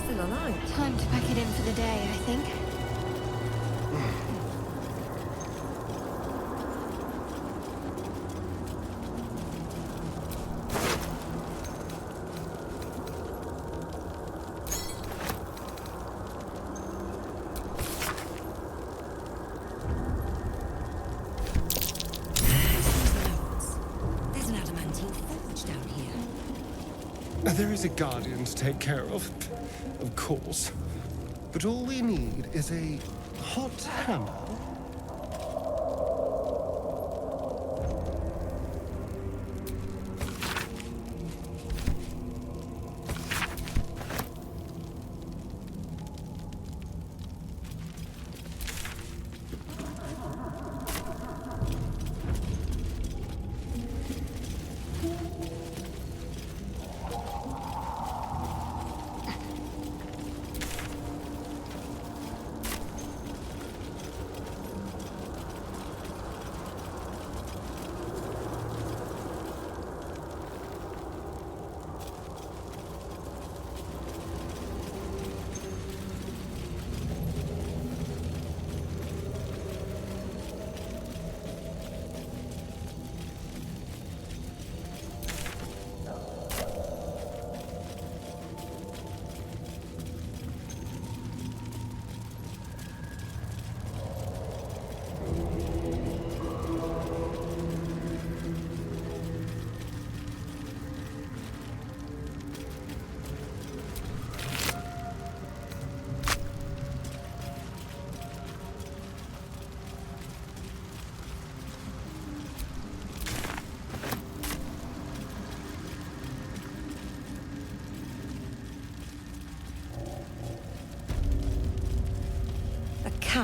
Still alive. Time to pack it in for the day, I think. There's an adamantine forge down here. There is a guardian to take care of course. But all we need is a hot hammer.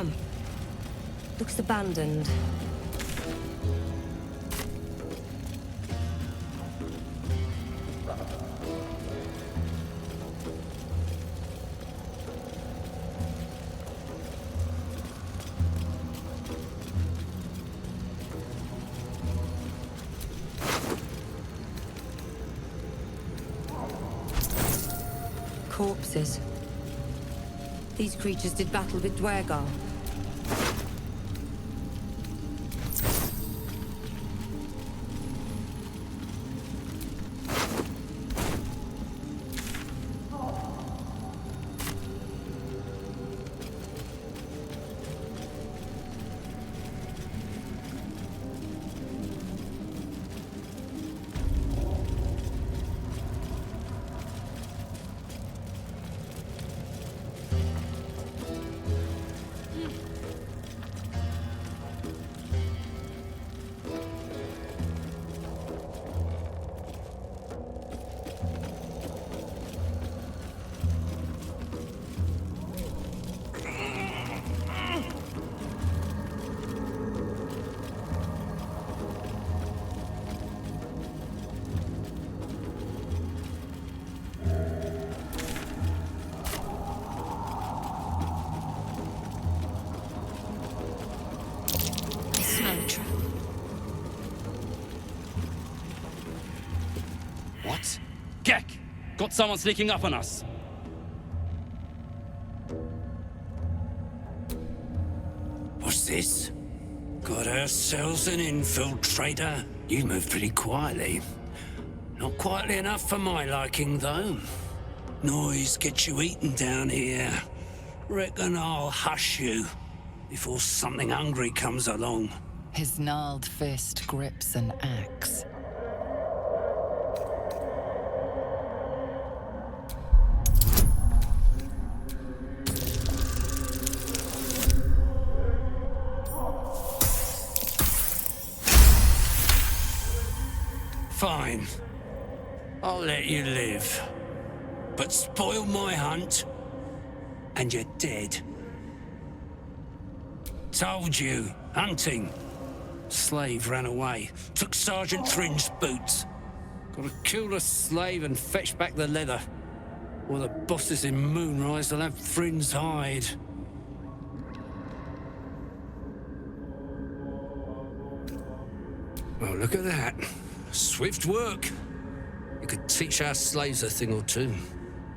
Come. Looks abandoned. Corpses. These creatures did battle with Dwergar. What? Gek! Got someone sneaking up on us! What's this? Got ourselves an infiltrator? You move pretty quietly. Not quietly enough for my liking, though. Noise gets you eaten down here. Reckon I'll hush you before something hungry comes along. His gnarled fist grips an axe. Fine. I'll let you live. But spoil my hunt, and you're dead. Told you, hunting. Slave ran away, took Sergeant Thrin's boots. Gotta kill the slave and fetch back the leather. Or the bosses in Moonrise will have Thrin's hide. Well, look at that. Swift work. You could teach our slaves a thing or two.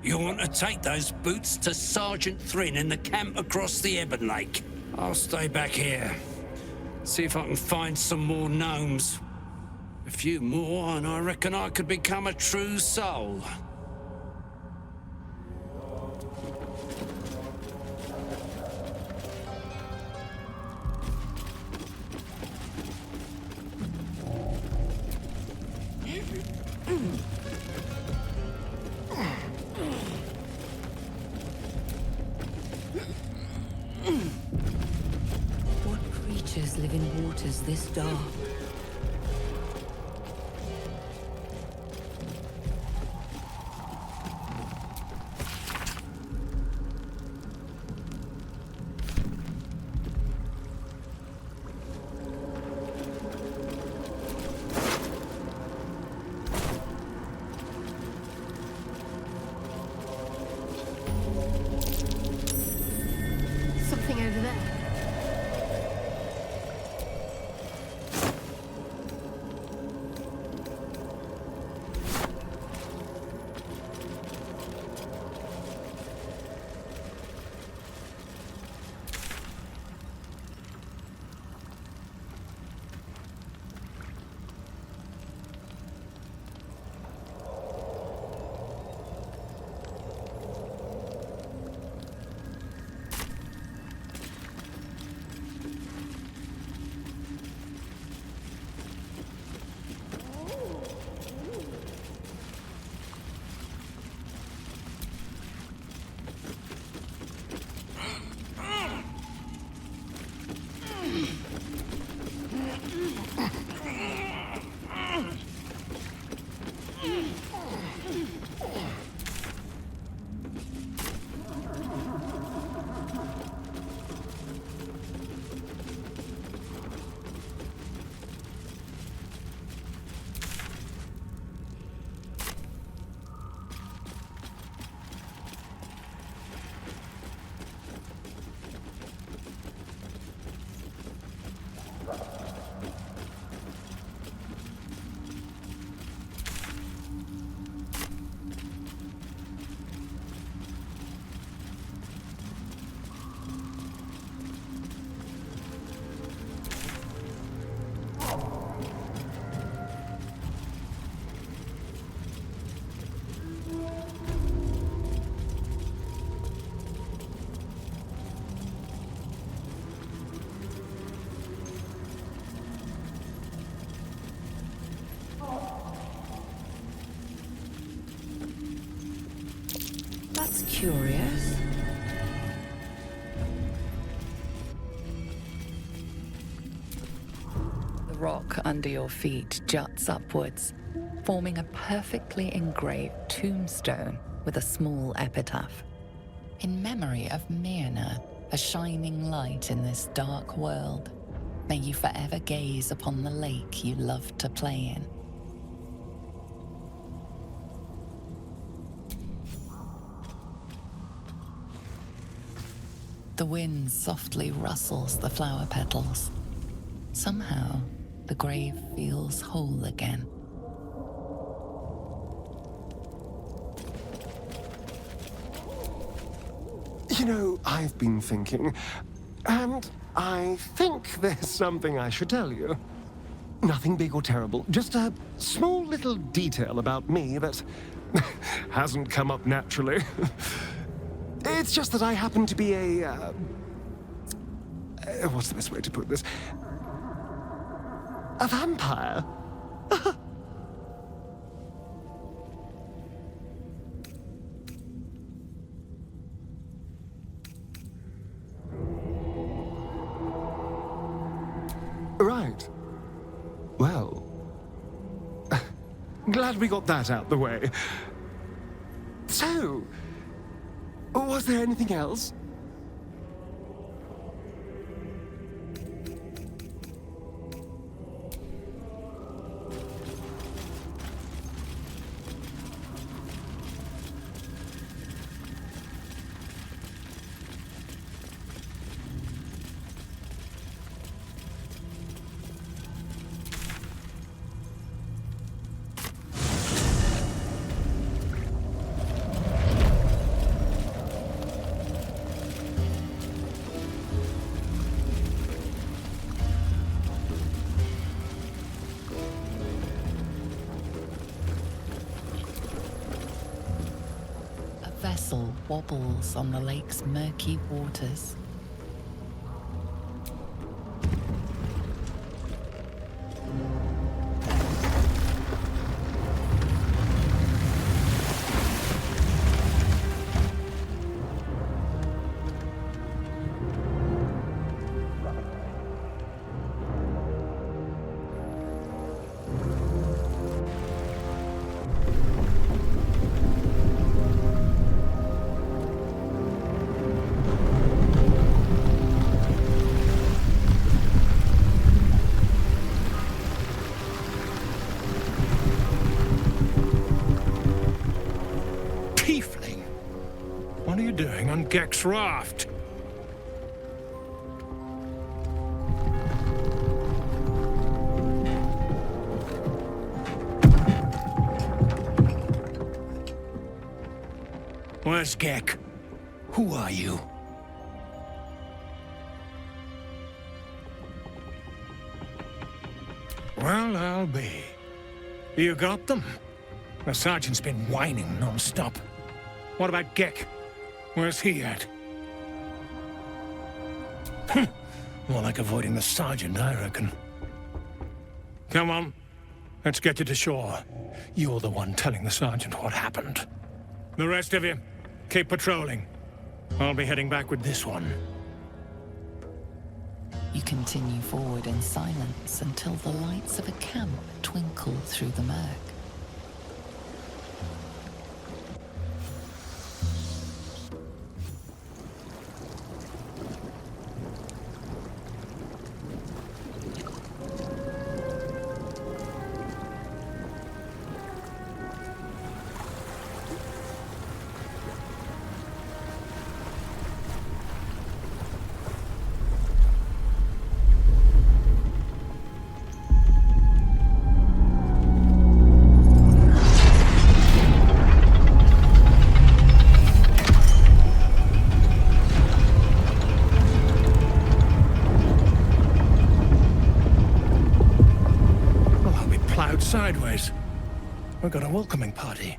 You want to take those boots to Sergeant Thrin in the camp across the Ebon Lake. I'll stay back here. See if I can find some more gnomes. A few more, and I reckon I could become a true soul. What creatures live in waters this dark? Something over there. That's curious. The rock under your feet juts upwards, forming a perfectly engraved tombstone with a small epitaph. In memory of Nere, a shining light in this dark world, may you forever gaze upon the lake you loved to play in. The wind softly rustles the flower petals. Somehow, the grave feels whole again. You know, I've been thinking, and I think there's something I should tell you. Nothing big or terrible, just a small little detail about me that hasn't come up naturally. It's just that I happen to be a... what's the best way to put this? A vampire. Right. Well, glad we got that out the way. So, was there anything else? Vessel wobbles on the lake's murky waters. What are you doing on Gek's raft? Where's Gek? Who are you? Well, I'll be. You got them? The sergeant's been whining non-stop. What about Gek? Where's he at? More like avoiding the sergeant, I reckon. Come on. Let's get you to shore. You're the one telling the sergeant what happened. The rest of you, keep patrolling. I'll be heading back with this one. You continue forward in silence until the lights of a camp twinkle through the murk. Sideways. We've got a welcoming party.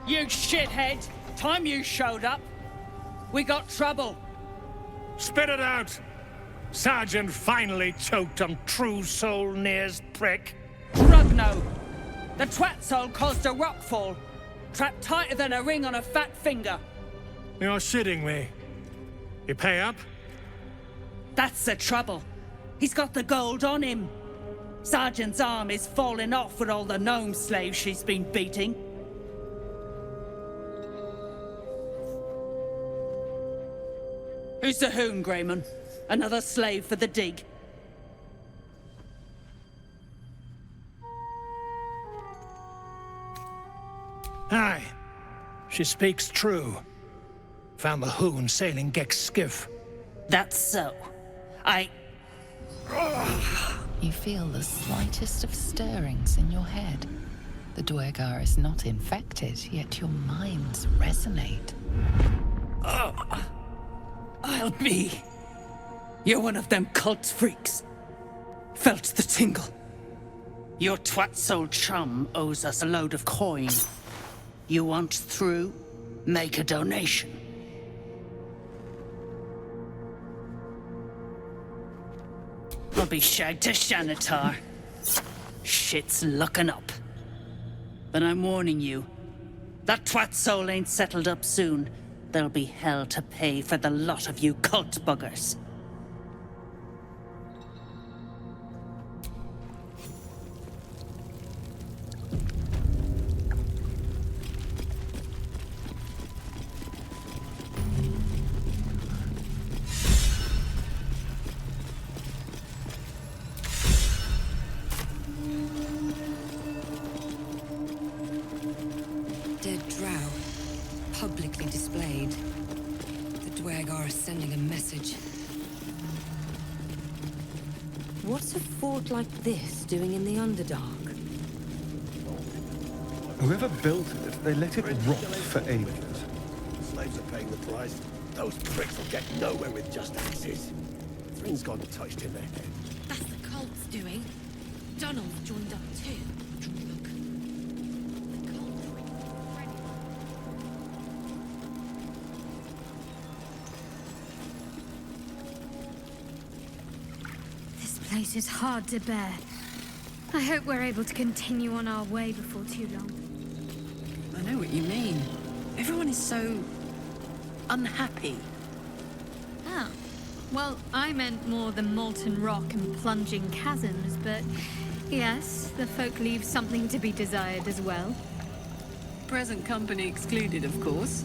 You shithead! Time you showed up, we got trouble. Spit it out! Sergeant finally choked on true soul Nere's prick. Rugno! The twat soul caused a rockfall. Trapped tighter than a ring on a fat finger. You're shitting me. You pay up? That's the trouble. He's got the gold on him. Sergeant's arm is falling off with all the gnome slaves she's been beating. Who's the hoon, Greyman? Another slave for the dig. Aye. She speaks true. Found the hoon sailing Geck's skiff. That's so. You feel the slightest of stirrings in your head. The Dwergar is not infected, yet your minds resonate. I'll be. You're one of them cult freaks. Felt the tingle. Your twat-soul chum owes us a load of coin. You want through? Make a donation. I'll be shagged to Shanatar. Shit's looking up. But I'm warning you, that twat soul ain't settled up soon. There'll be hell to pay for the lot of you cult buggers. Dead drow, publicly displayed. The Dwergar are sending a message. What's a fort like this doing in the Underdark? Whoever built it, they let it rot for ages. Slaves are paying the price. Those pricks will get nowhere with just axes. Thring's got touched in their head. That's the cult's doing. Donald's joined up too. This place is hard to bear. I hope we're able to continue on our way before too long. I know what you mean. Everyone is so unhappy. Oh. Well, I meant more the molten rock and plunging chasms, but yes, the folk leave something to be desired as well. Present company excluded, of course.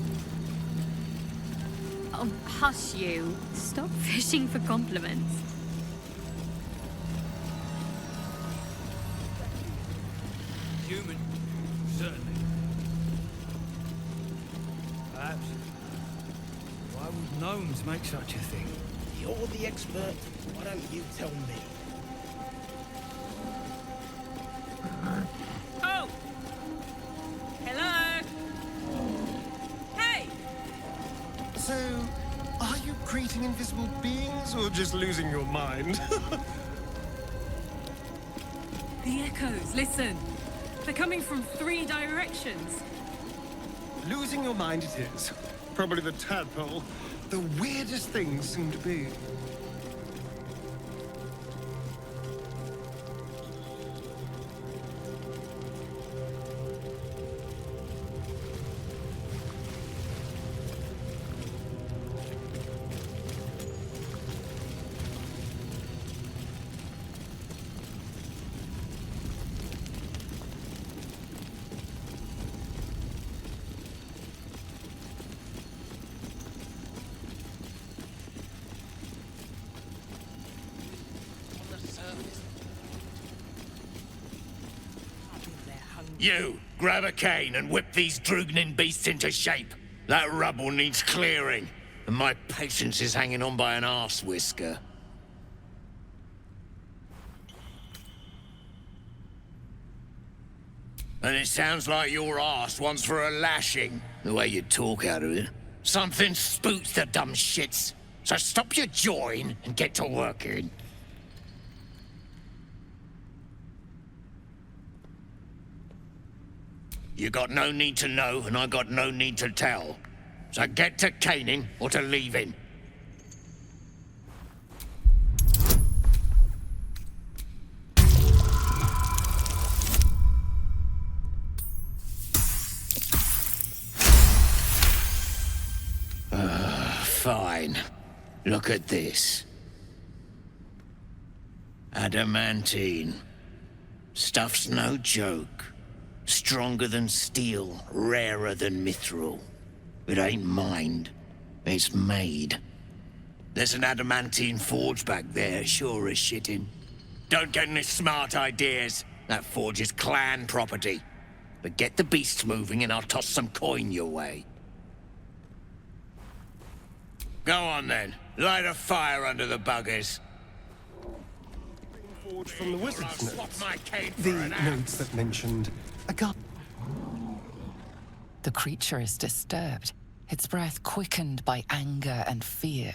Oh, hush you. Stop fishing for compliments. Human, certainly. Perhaps. Why would gnomes make such a thing? You're the expert. Why don't you tell me? Oh! Hello? Hey! So, are you greeting invisible beings or just losing your mind? The echoes, listen. They're coming from 3 directions. Losing your mind it is. Probably the tadpole. The weirdest things seem to be. You, grab a cane and whip these droognin beasts into shape. That rubble needs clearing, and my patience is hanging on by an arse whisker. And it sounds like your arse wants for a lashing, the way you talk out of it. Something spooks the dumb shits, so stop your jawing and get to working. You got no need to know, and I got no need to tell. So get to caning or to leaving. Fine. Look at this. Adamantine. Stuff's no joke. Stronger than steel, rarer than mithril. It ain't mined, it's made. There's an adamantine forge back there, sure as shitting. Don't get any smart ideas. That forge is clan property. But get the beasts moving and I'll toss some coin your way. Go on then. Light a fire under the buggers. Forge from the wizard's I'll swap notes. my cane for The an axe. notes that mentioned a gun. The creature is disturbed, its breath quickened by anger and fear.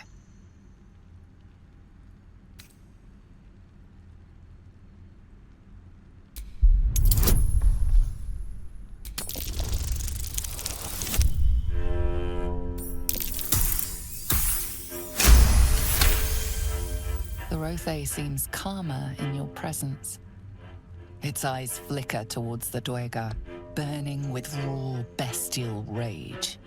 The Rothe seems calmer in your presence. Its eyes flicker towards the Dwega, burning with raw, bestial rage.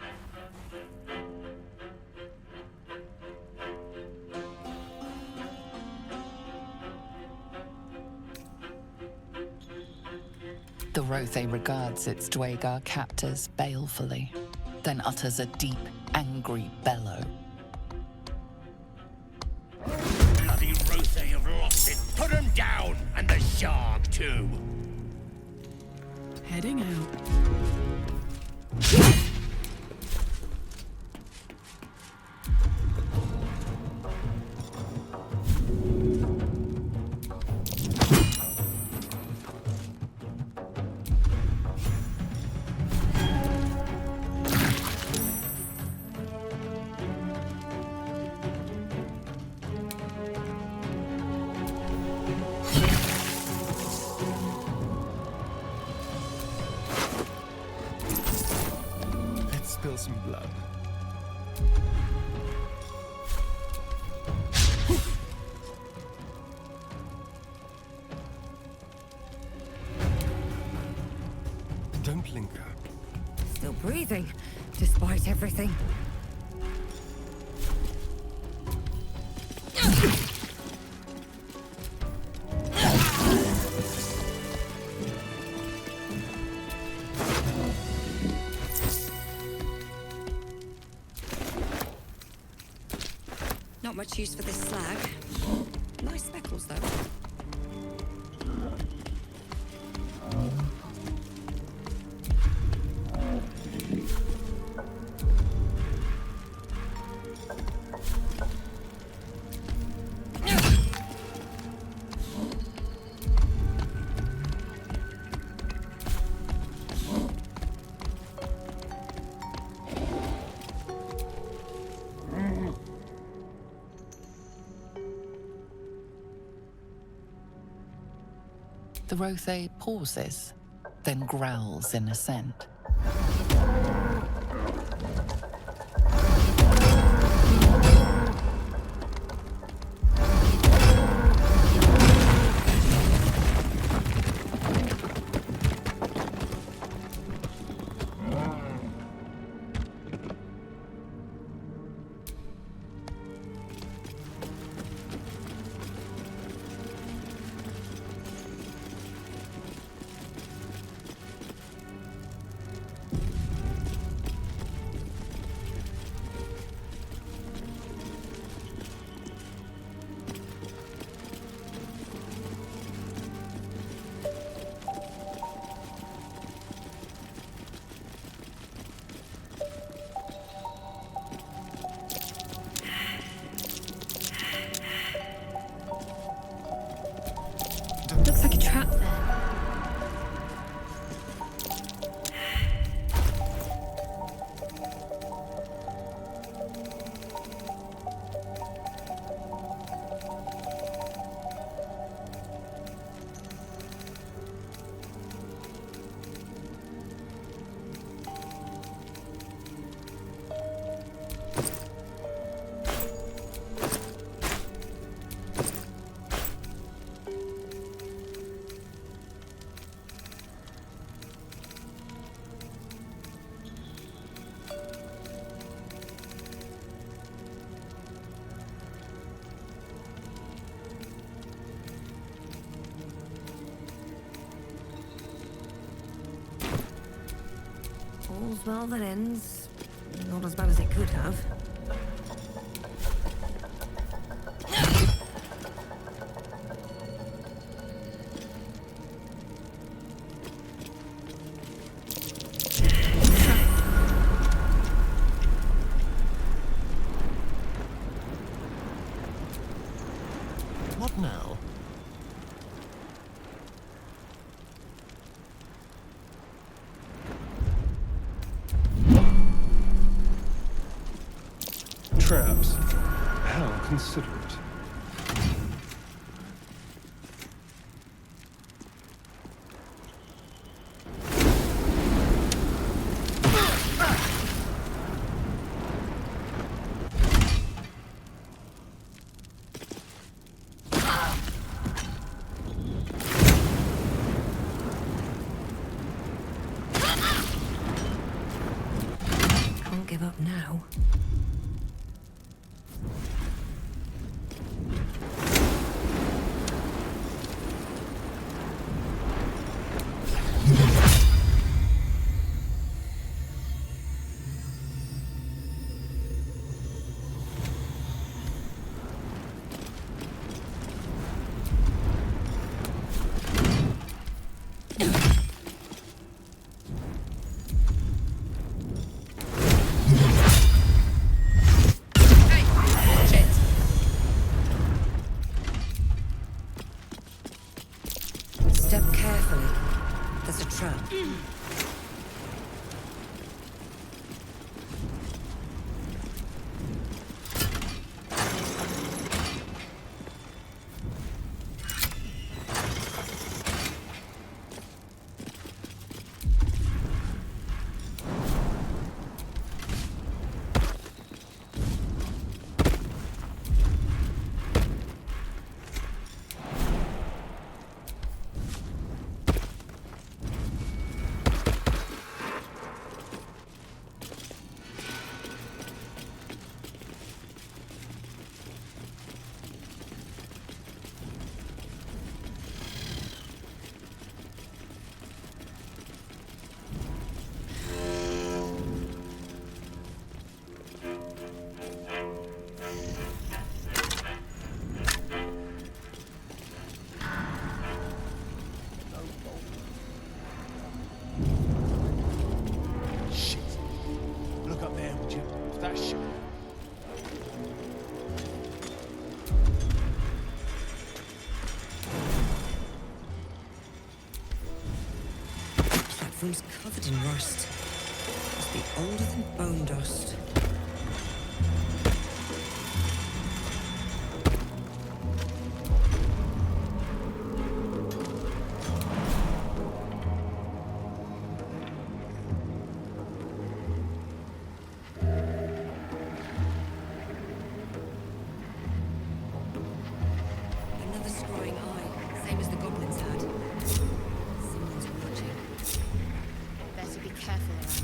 The Rothe regards its Dwega captors balefully, then utters a deep, angry bellow. Bloody Rothe have lost it. Put him down, and the shark too. Heading out. Let's spill some blood. Don't linger. Still breathing, despite everything. Not much use for this slag. Nice speckles, though. The Rothe pauses, then growls in assent. All's well that ends. Not as bad as it could have. What now? Traps. How considerate. Can't give up now. Step carefully. There's a trap. Platform's covered in rust. Must be older than bone dust. Another scrying eye, same as the goblins had. Someone's watching. Better be careful around it.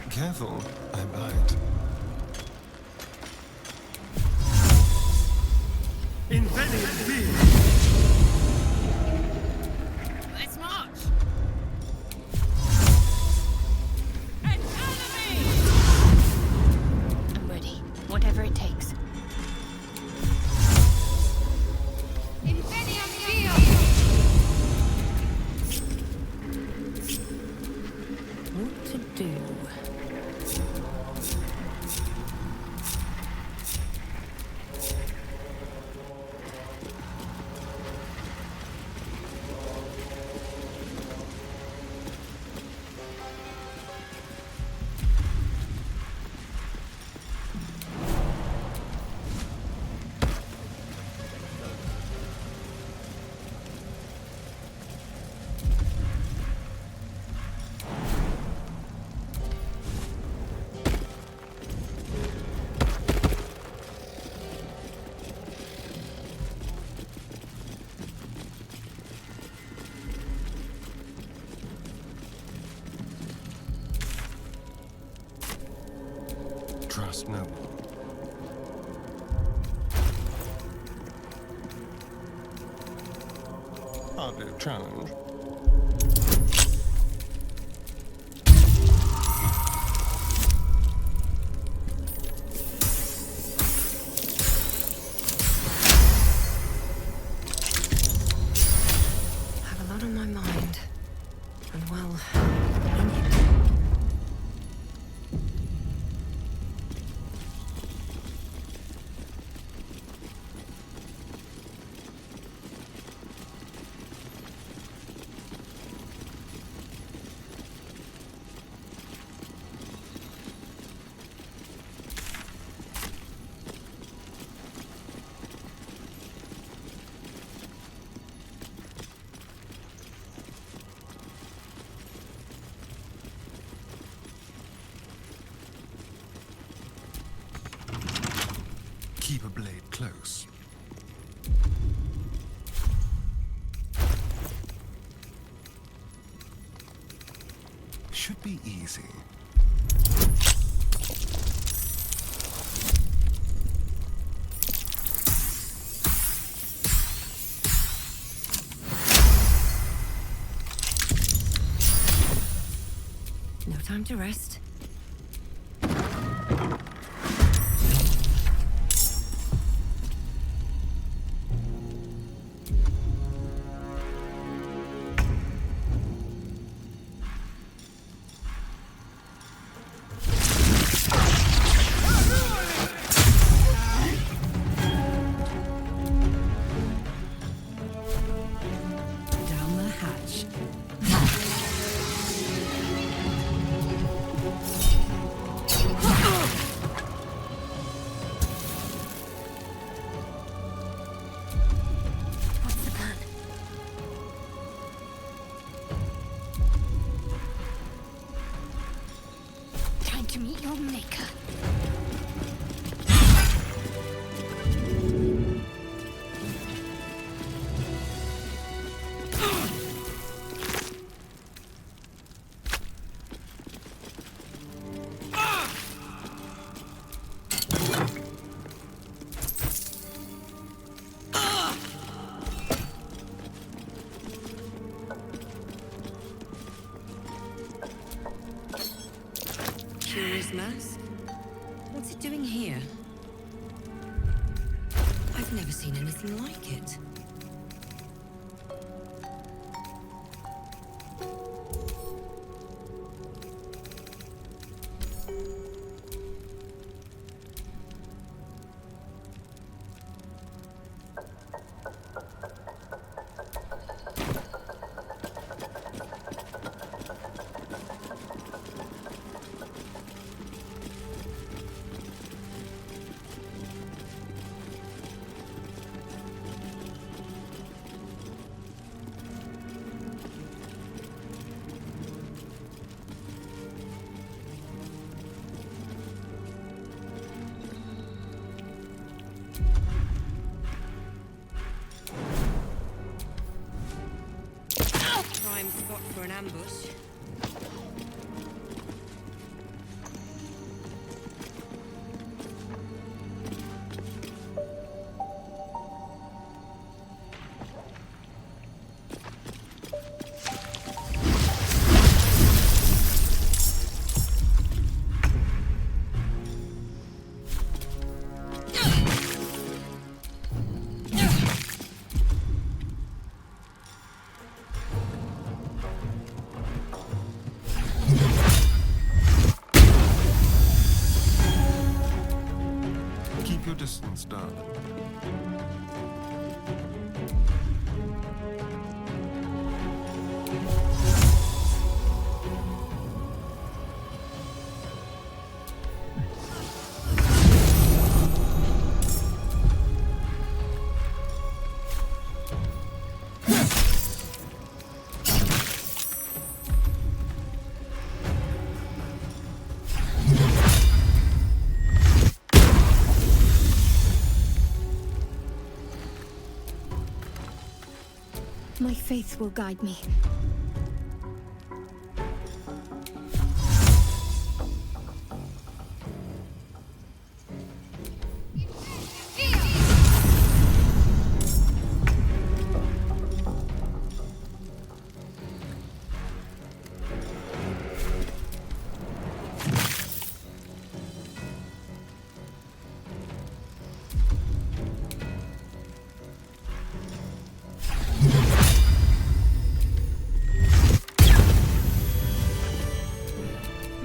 Careful, I bite. Let's march! I'm ready. Whatever it takes. What to do? trust no one. Hardly a challenge. I have a lot on my mind. And well, Keep a blade close. Should be easy. no time to rest. Down the hatch. What's the plan? Time to meet your maker. Curious mask? What's it doing here? I've never seen anything like it. Prime spot for an ambush. Keep your distance, darling. My faith will guide me.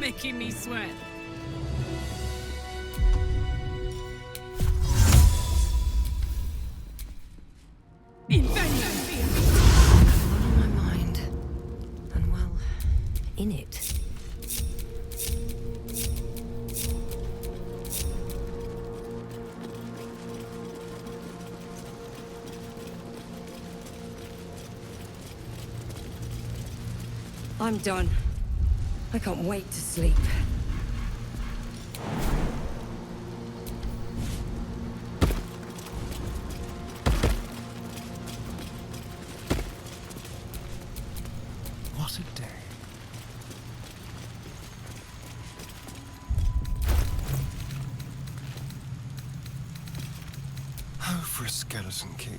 making me sweat. On my mind. And well, in it. I'm done. I can't wait to sleep. What a day. Oh, for a skeleton key.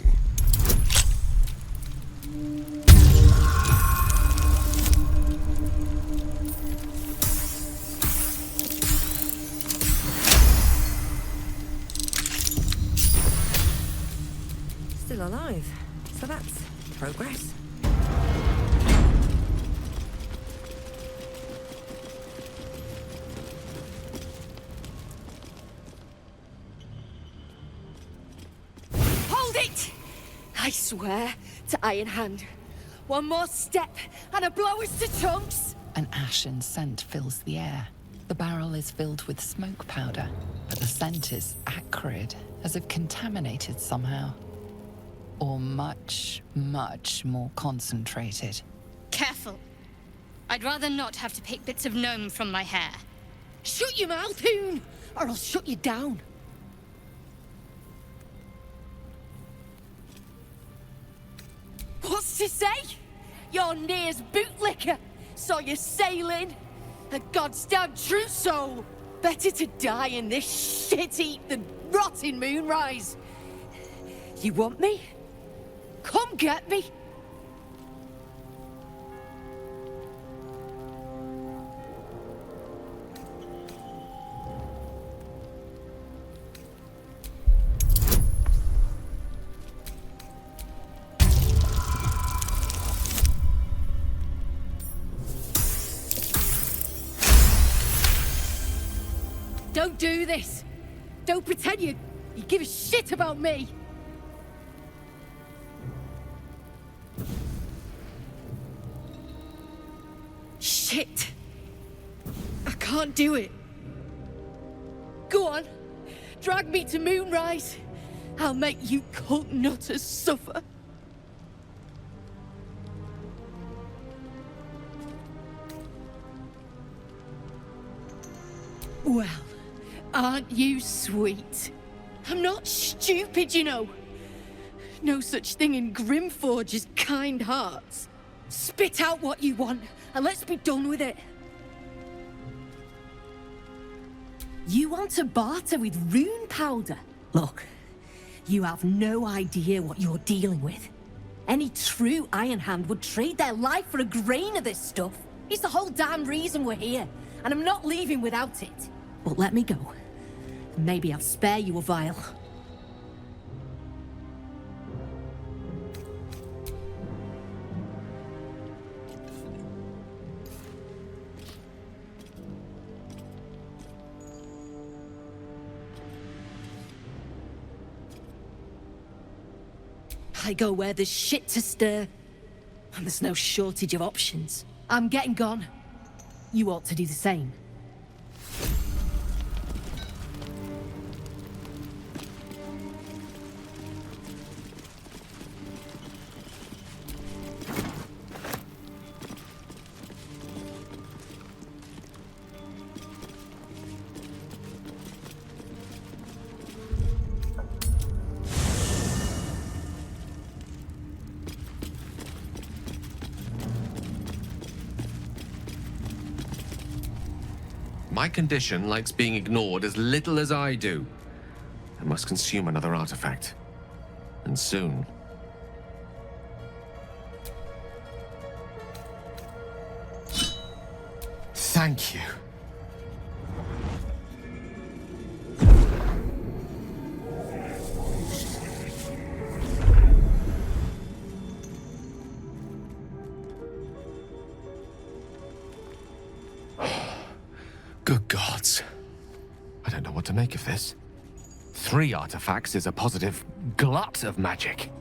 Still alive, so that's progress. Hold it! I swear to Iron Hand. One more step, and a blow us to chunks! An ashen scent fills the air. The barrel is filled with smoke powder, but the scent is acrid, as if contaminated somehow. Or much, much more concentrated. Careful. I'd rather not have to pick bits of gnome from my hair. Shut your mouth, Hoon, or I'll shut you down. What's to say? You're Nere's bootlicker. Saw you sailing. A goddamn trousseau. Better to die in this shit heap than rot in Moonrise. You want me? Come get me. Don't do this. Don't pretend you give a shit about me. Shit. I can't do it. Go on. Drag me to Moonrise. I'll make you cunt nutters suffer. Well, aren't you sweet? I'm not stupid, you know. No such thing in Grimforge as kind hearts. Spit out what you want, and let's be done with it. You want to barter with rune powder? Look, you have no idea what you're dealing with. Any true Iron Hand would trade their life for a grain of this stuff. It's the whole damn reason we're here, and I'm not leaving without it. But let me go. Maybe I'll spare you a vial. I go where there's shit to stir, and there's no shortage of options. I'm getting gone. You ought to do the same. My condition likes being ignored as little as I do. I must consume another artifact. And soon. Thank you. Good gods. I don't know what to make of this. 3 artifacts is a positive glut of magic.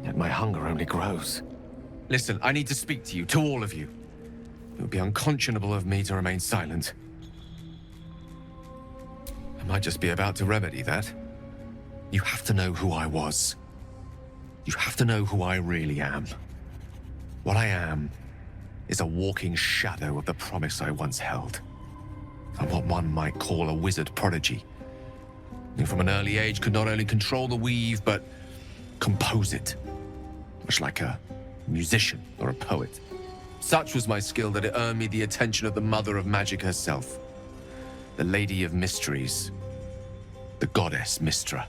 Yet my hunger only grows. Listen, I need to speak to you, to all of you. It would be unconscionable of me to remain silent. I might just be about to remedy that. You have to know who I was. You have to know who I really am. What I am is a walking shadow of the promise I once held. I'm what one might call a wizard prodigy, who from an early age could not only control the weave, but compose it, much like a musician or a poet. Such was my skill that it earned me the attention of the mother of magic herself, the Lady of Mysteries, the goddess Mystra.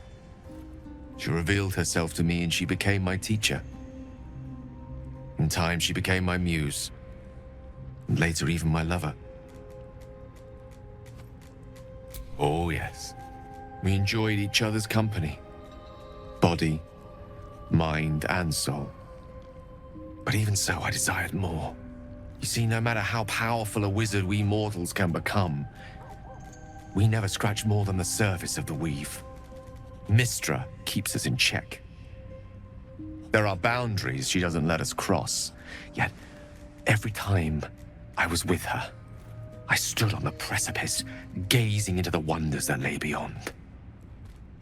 She revealed herself to me and she became my teacher. In time, she became my muse, and later even my lover. Oh yes, we enjoyed each other's company, body, mind, and soul. But even so, I desired more. You see, no matter how powerful a wizard we mortals can become, we never scratch more than the surface of the weave. Mystra keeps us in check. There are boundaries she doesn't let us cross, yet every time I was with her, I stood on the precipice, gazing into the wonders that lay beyond.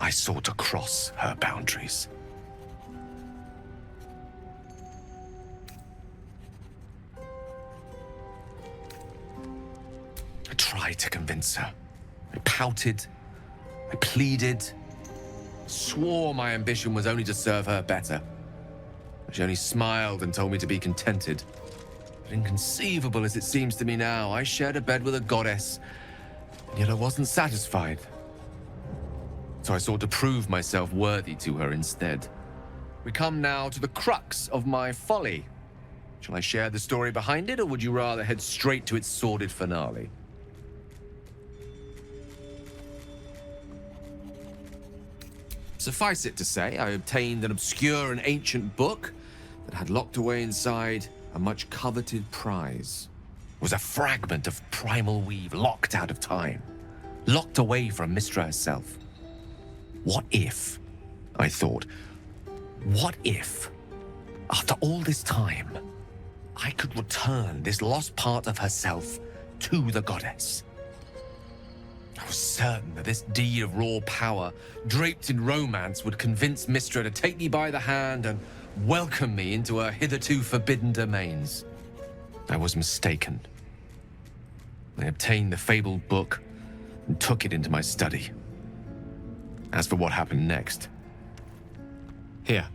I sought to cross her boundaries. I tried to convince her. I pouted. I pleaded. Swore my ambition was only to serve her better. She only smiled and told me to be contented. But inconceivable as it seems to me now, I shared a bed with a goddess, and yet I wasn't satisfied. So I sought to prove myself worthy to her instead. We come now to the crux of my folly. Shall I share the story behind it, or would you rather head straight to its sordid finale? Suffice it to say, I obtained an obscure and ancient book that had locked away inside a much coveted prize. It was a fragment of primal weave locked out of time, locked away from Mystra herself. What if, I thought, what if, after all this time, I could return this lost part of herself to the goddess? I was certain that this deed of raw power, draped in romance, would convince Mystra to take me by the hand and welcome me into her hitherto forbidden domains. I was mistaken. I obtained the fabled book and took it into my study. As for what happened next, here,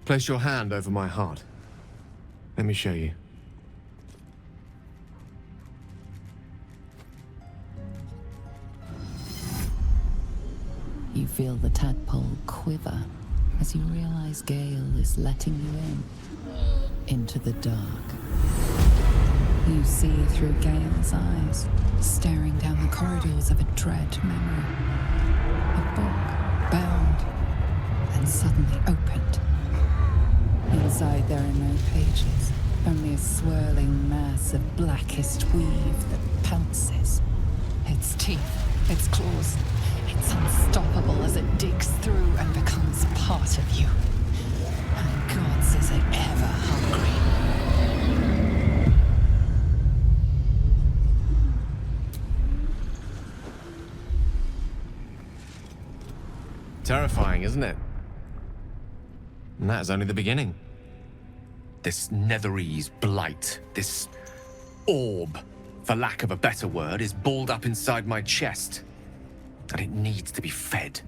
place your hand over my heart. Let me show you. You feel the tadpole quiver as you realize Gale is letting you into the dark. You see through Gale's eyes, staring down the corridors of a dread memory. A book bound and suddenly opened. Inside there are no pages, only a swirling mass of blackest weave that pounces. Its teeth, its claws, it's unstoppable as it digs through and becomes part of you. And gods, is it ever hungry. Terrifying, isn't it? And that is only the beginning. This Netherese blight, this orb, for lack of a better word, is balled up inside my chest. And it needs to be fed.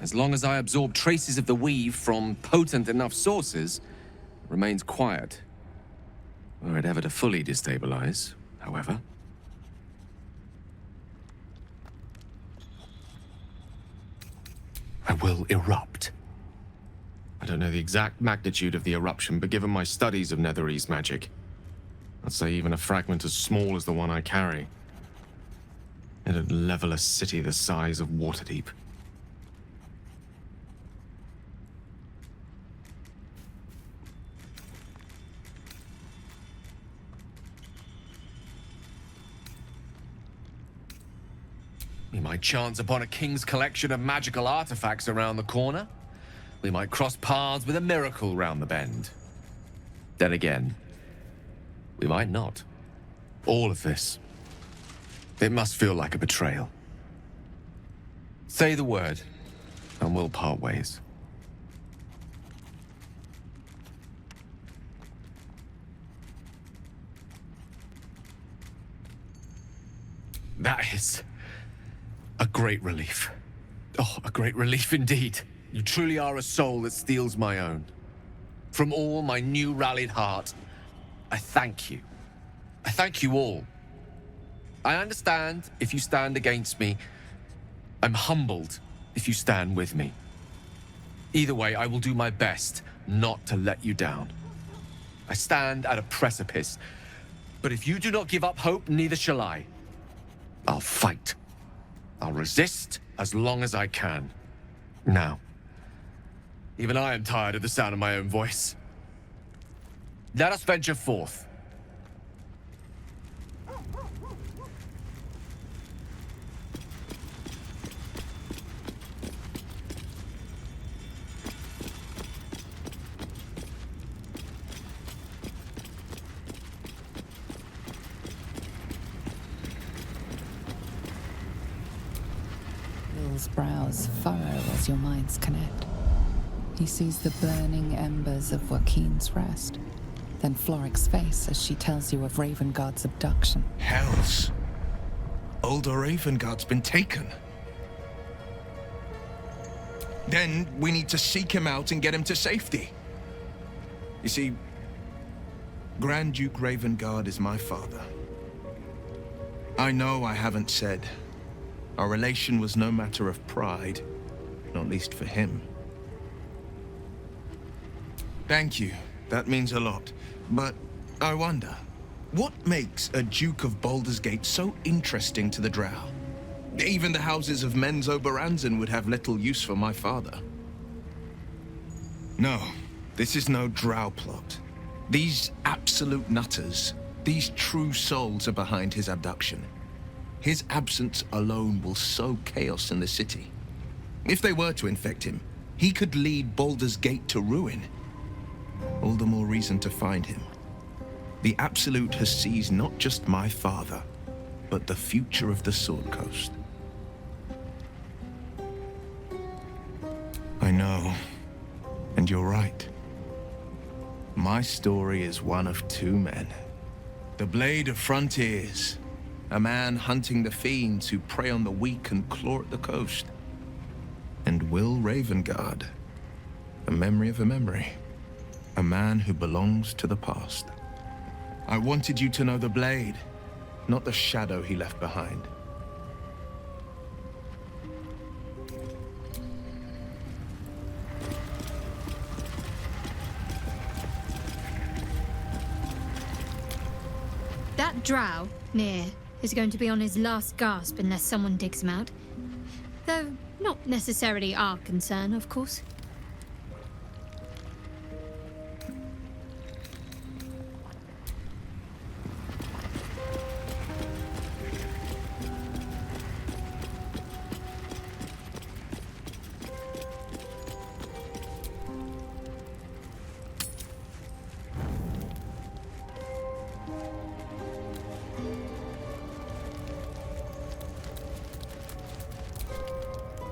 As long as I absorb traces of the weave from potent enough sources, it remains quiet. Were it ever to fully destabilize, however. I will erupt. I don't know the exact magnitude of the eruption, but given my studies of Netherese magic, I'd say even a fragment as small as the one I carry, it'd level a city the size of Waterdeep. We might chance upon a king's collection of magical artifacts around the corner. We might cross paths with a miracle round the bend. Then again, we might not. All of this. It must feel like a betrayal. Say the word, and we'll part ways. That is a great relief. Oh, a great relief indeed. You truly are a soul that steals my own. From all my new rallied heart, I thank you. I thank you all. I understand if you stand against me. I'm humbled if you stand with me. Either way, I will do my best not to let you down. I stand at a precipice, but if you do not give up hope, neither shall I. I'll fight. I'll resist as long as I can. Now, even I am tired of the sound of my own voice. Let us venture forth. Will's brows furrow as your minds connect. He sees the burning embers of Joaquin's rest, then Floric's face as she tells you of Ravengard's abduction. Hells. Older Ravengard's been taken. Then we need to seek him out and get him to safety. You see, Grand Duke Ravengard is my father. I know I haven't said. Our relation was no matter of pride, not least for him. Thank you. That means a lot. But I wonder, what makes a Duke of Baldur's Gate so interesting to the Drow? Even the houses of Men's Oberanzen would have little use for my father. No, this is no Drow plot. These absolute nutters, these true souls are behind his abduction. His absence alone will sow chaos in the city. If they were to infect him, he could lead Baldur's Gate to ruin. All the more reason to find him. The Absolute has seized not just my father, but the future of the Sword Coast. I know, and you're right. My story is one of two men. The Blade of Frontiers, a man hunting the fiends who prey on the weak and claw at the coast. And Will Ravengard, a memory of a memory. A man who belongs to the past. I wanted you to know the Blade, not the shadow he left behind. That drow, Nere, is going to be on his last gasp unless someone digs him out. Though not necessarily our concern, of course.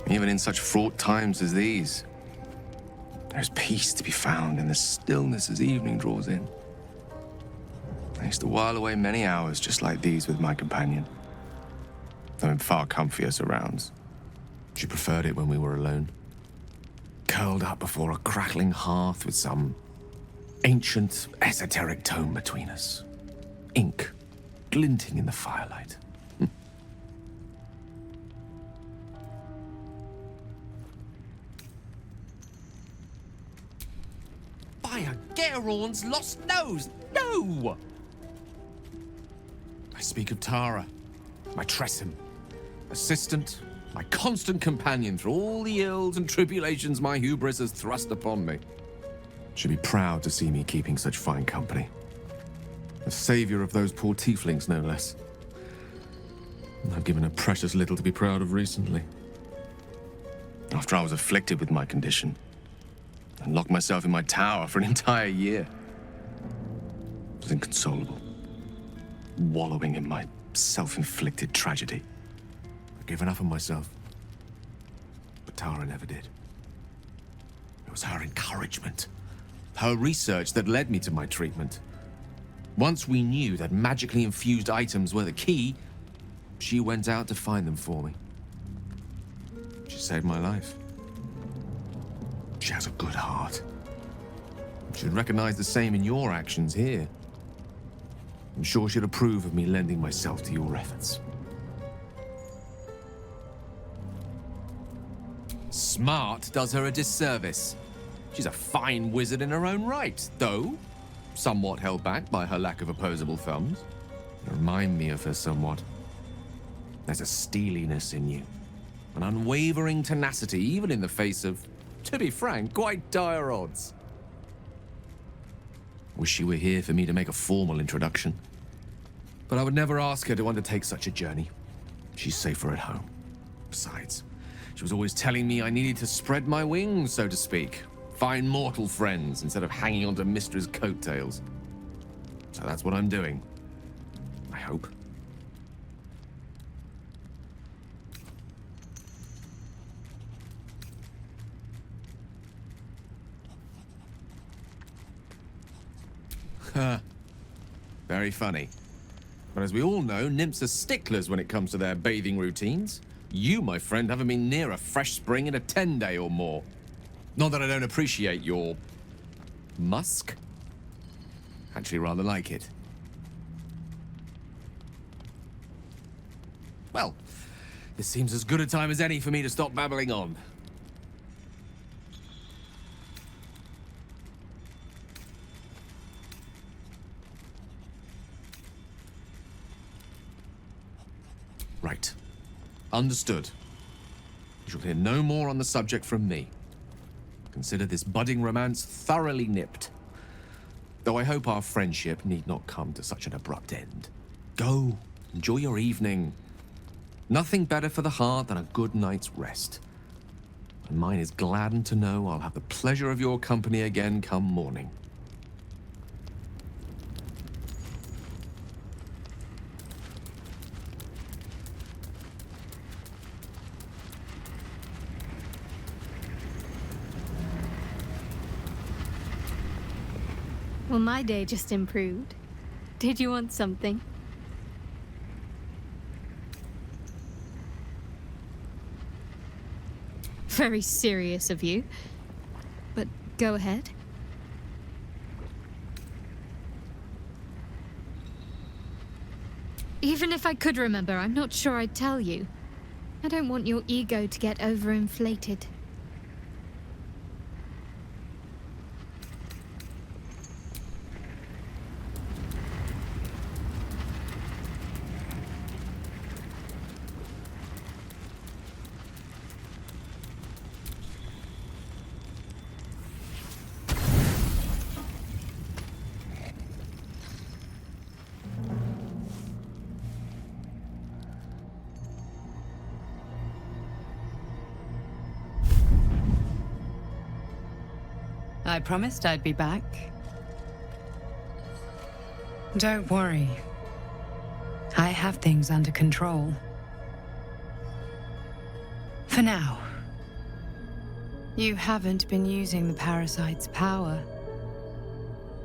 Even in such fraught times as these, there's peace to be found in the stillness as evening draws in. I used to while away many hours just like these with my companion, though in far comfier surrounds. She preferred it when we were alone, curled up before a crackling hearth with some ancient, esoteric tome between us, ink glinting in the firelight. By Geraorn's lost nose! No! I speak of Tara, my Tressim, assistant, my constant companion through all the ills and tribulations my hubris has thrust upon me. She'd be proud to see me keeping such fine company. The savior of those poor tieflings, no less. I've given her precious little to be proud of recently. After I was afflicted with my condition, and locked myself in my tower for an entire year. I was inconsolable, wallowing in my self-inflicted tragedy. I'd given up on myself, but Tara never did. It was her encouragement, her research that led me to my treatment. Once we knew that magically infused items were the key, she went out to find them for me. She saved my life. She has a good heart. She'd recognize the same in your actions here. I'm sure she'd approve of me lending myself to your efforts. Smart does her a disservice. She's a fine wizard in her own right, though somewhat held back by her lack of opposable thumbs. You remind me of her somewhat. There's a steeliness in you, an unwavering tenacity, even in the face of, to be frank, quite dire odds. Wish she were here for me to make a formal introduction. But I would never ask her to undertake such a journey. She's safer at home. Besides, she was always telling me I needed to spread my wings, so to speak. Find mortal friends instead of hanging onto Mistra's coattails. So that's what I'm doing. I hope. Very funny. But as we all know, nymphs are sticklers when it comes to their bathing routines. You, my friend, haven't been near a fresh spring in a 10-day or more. Not that I don't appreciate your musk. Actually, rather like it. Well, this seems as good a time as any for me to stop babbling on. Right. Understood. You shall hear no more on the subject from me. Consider this budding romance thoroughly nipped. Though I hope our friendship need not come to such an abrupt end. Go, enjoy your evening. Nothing better for the heart than a good night's rest. And mine is gladdened to know I'll have the pleasure of your company again come morning. Well, my day just improved. Did you want something? Very serious of you. But go ahead. Even if I could remember, I'm not sure I'd tell you. I don't want your ego to get overinflated. I promised I'd be back. Don't worry. I have things under control. For now. You haven't been using the parasite's power.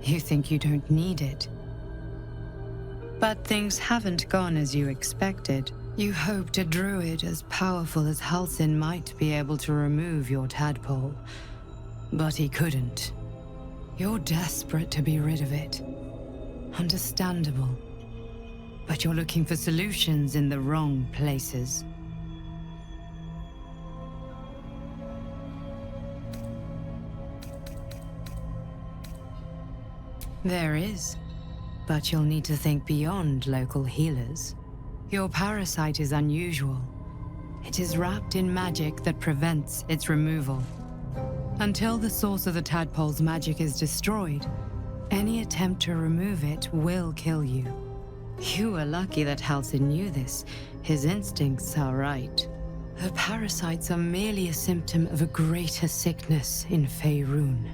You think you don't need it. But things haven't gone as you expected. You hoped a druid as powerful as Halsin might be able to remove your tadpole. But he couldn't. You're desperate to be rid of it. Understandable. But you're looking for solutions in the wrong places. There is. But you'll need to think beyond local healers. Your parasite is unusual. It is wrapped in magic that prevents its removal. Until the source of the tadpole's magic is destroyed, any attempt to remove it will kill you. You were lucky that Halsin knew this. His instincts are right. The parasites are merely a symptom of a greater sickness in Faerun.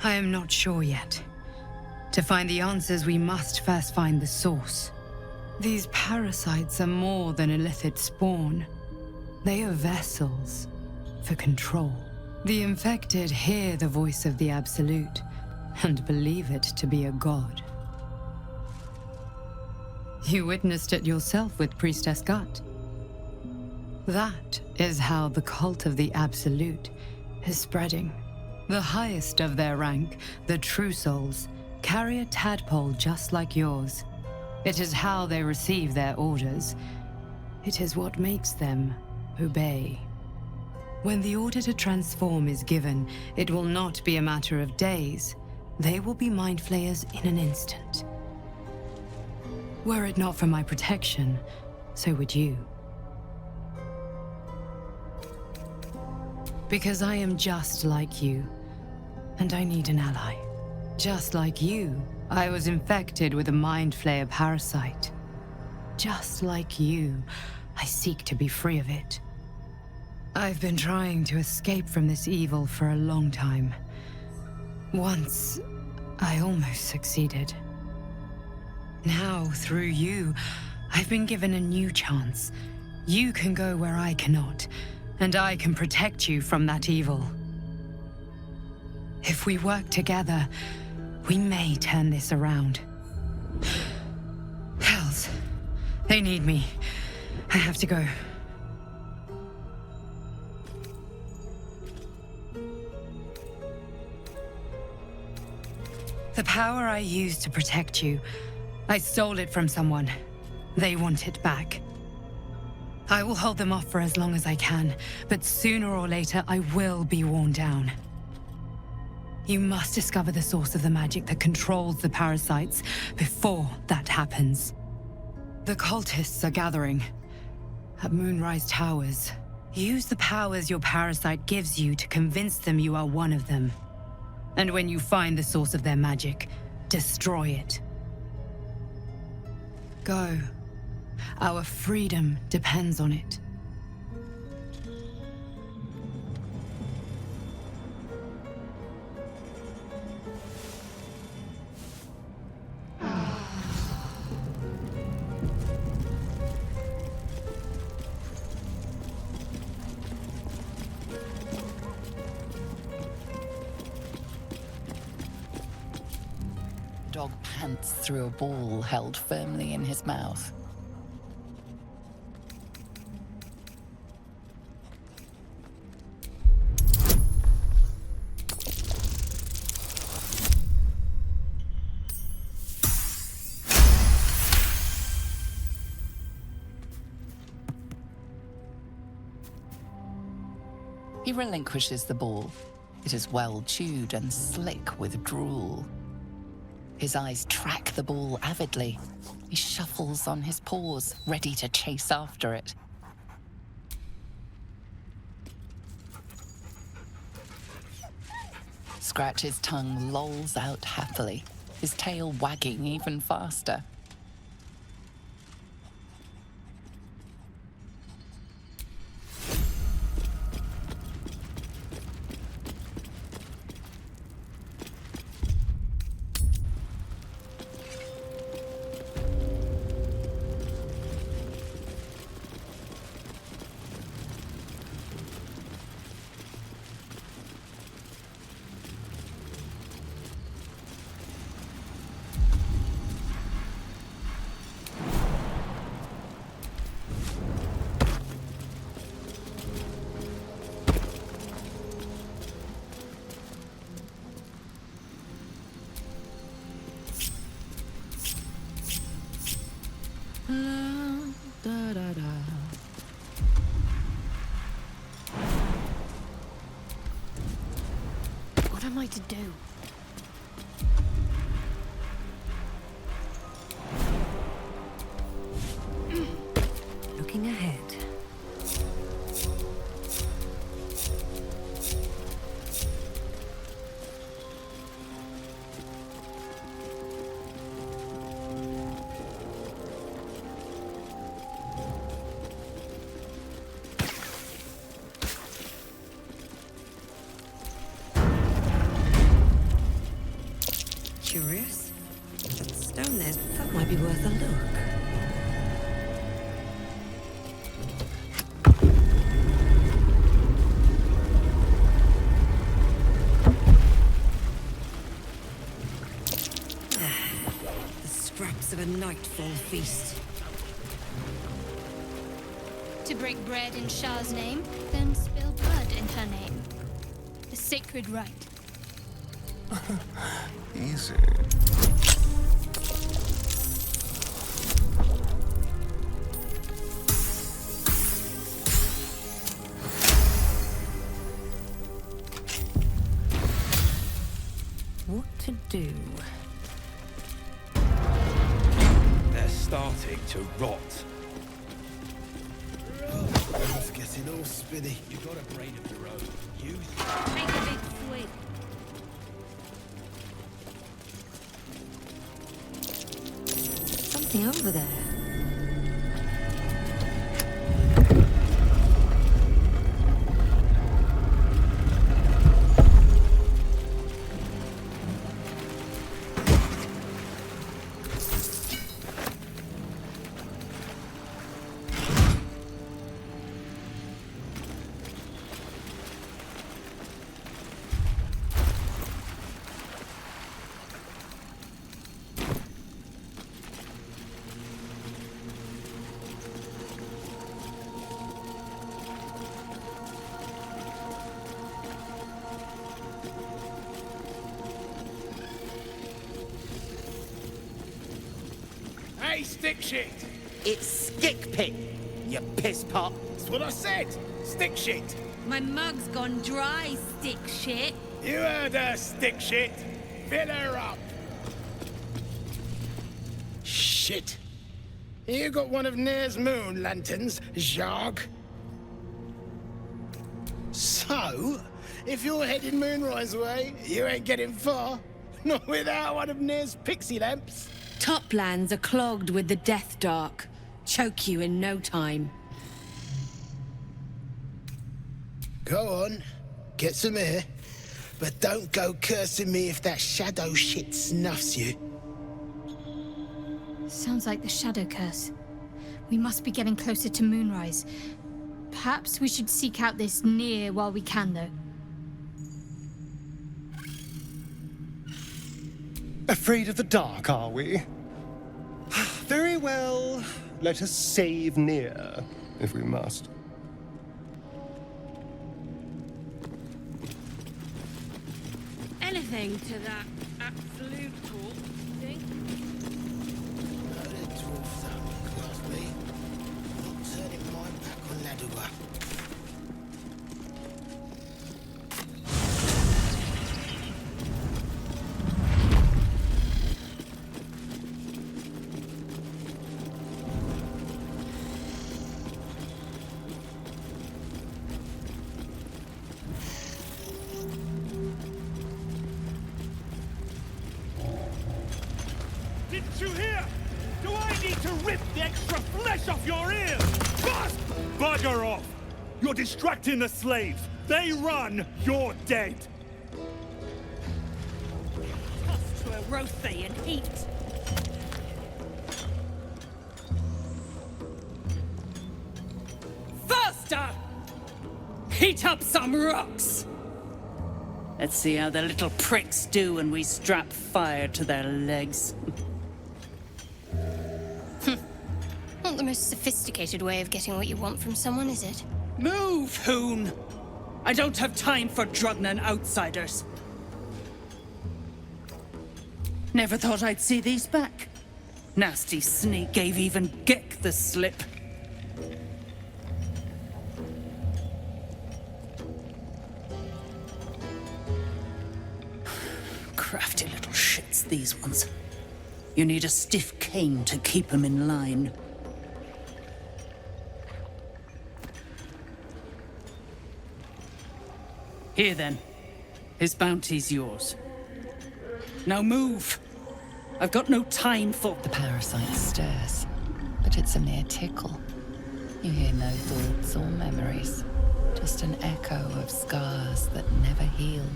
I am not sure yet. To find the answers, we must first find the source. These parasites are more than Illithid spawn. They are vessels for control. The infected hear the voice of the Absolute and believe it to be a god. You witnessed it yourself with Priestess Gut. That is how the cult of the Absolute is spreading. The highest of their rank, the True Souls, carry a tadpole just like yours. It is how they receive their orders. It is what makes them obey. When the order to transform is given, it will not be a matter of days. They will be mind flayers in an instant. Were it not for my protection, so would you. Because I am just like you, and I need an ally. Just like you, I was infected with a mind flayer parasite. Just like you, I seek to be free of it. I've been trying to escape from this evil for a long time. Once, I almost succeeded. Now, through you, I've been given a new chance. You can go where I cannot, and I can protect you from that evil. If we work together, we may turn this around. Hells, they need me. I have to go. The power I used to protect you, I stole it from someone. They want it back. I will hold them off for as long as I can, but sooner or later I will be worn down. You must discover the source of the magic that controls the parasites before that happens. The cultists are gathering at Moonrise Towers. Use the powers your parasite gives you to convince them you are one of them. And when you find the source of their magic, destroy it. Go. Our freedom depends on it. Dog pants through a ball held firmly in his mouth. He relinquishes the ball. It is well chewed and slick with drool. His eyes track the ball avidly. He shuffles on his paws, ready to chase after it. Scratch's tongue lolls out happily, his tail wagging even faster. What am I to do? Looking ahead. the nightfall feast. To break bread in Shah's name, then spill blood in her name. The sacred rite. Easy. What to do? They're starting to rot. It's getting all spinny. You've got a brain of your own. Take a big swig. Something over there. Hey, stick shit! It's stick pit, you piss pot. That's what I said! Stick shit! My mug's gone dry, stick shit. You heard her, stick shit! Fill her up! Shit! You got one of Nere's moon lanterns, Zharg? So, if you're heading Moonrise way, you ain't getting far. Not without one of Nere's pixie lamps. Toplands are clogged with the death dark. Choke you in no time. Go on, get some air. But don't go cursing me if that shadow shit snuffs you. Sounds like the shadow curse. We must be getting closer to Moonrise. Perhaps we should seek out this Nere while we can, though. Afraid of the dark, are we? Very well. Let us save Nere, if we must. Anything to that absolute talk, think? Murdered dwarf that class me. Not turning my back on Ladua. Didn't you hear? Do I need to rip the extra flesh off your ears? Bust! Bugger off! You're distracting the slaves. They run, you're dead. Toss to a Rothe and eat. Faster! Heat up some rocks! Let's see how the little pricks do when we strap fire to their legs. Not the most sophisticated way of getting what you want from someone, is it? Move, Hoon! I don't have time for Drugnan outsiders. Never thought I'd see these back. Nasty sneak gave even Gek the slip. Crafty little shits, these ones. You need a stiff cane to keep them in line. Here then. His bounty's yours. Now move! I've got no time for... The parasite stirs, but it's a mere tickle. You hear no thoughts or memories, just an echo of scars that never healed.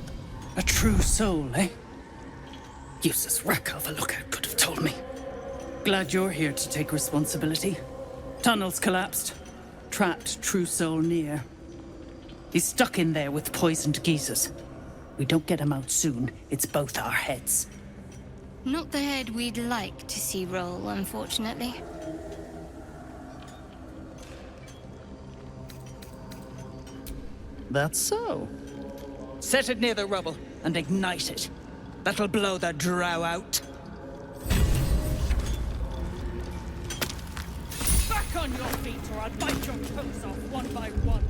A true soul, eh? Useless wreck of a lookout could have told me. Glad you're here to take responsibility. Tunnels collapsed. Trapped true soul near. He's stuck in there with poisoned geezers. We don't get him out soon, it's both our heads. Not the head we'd like to see roll, unfortunately. That's so. Set it near the rubble and ignite it. That'll blow the drow out. Back on your feet or I'll bite your toes off one by one.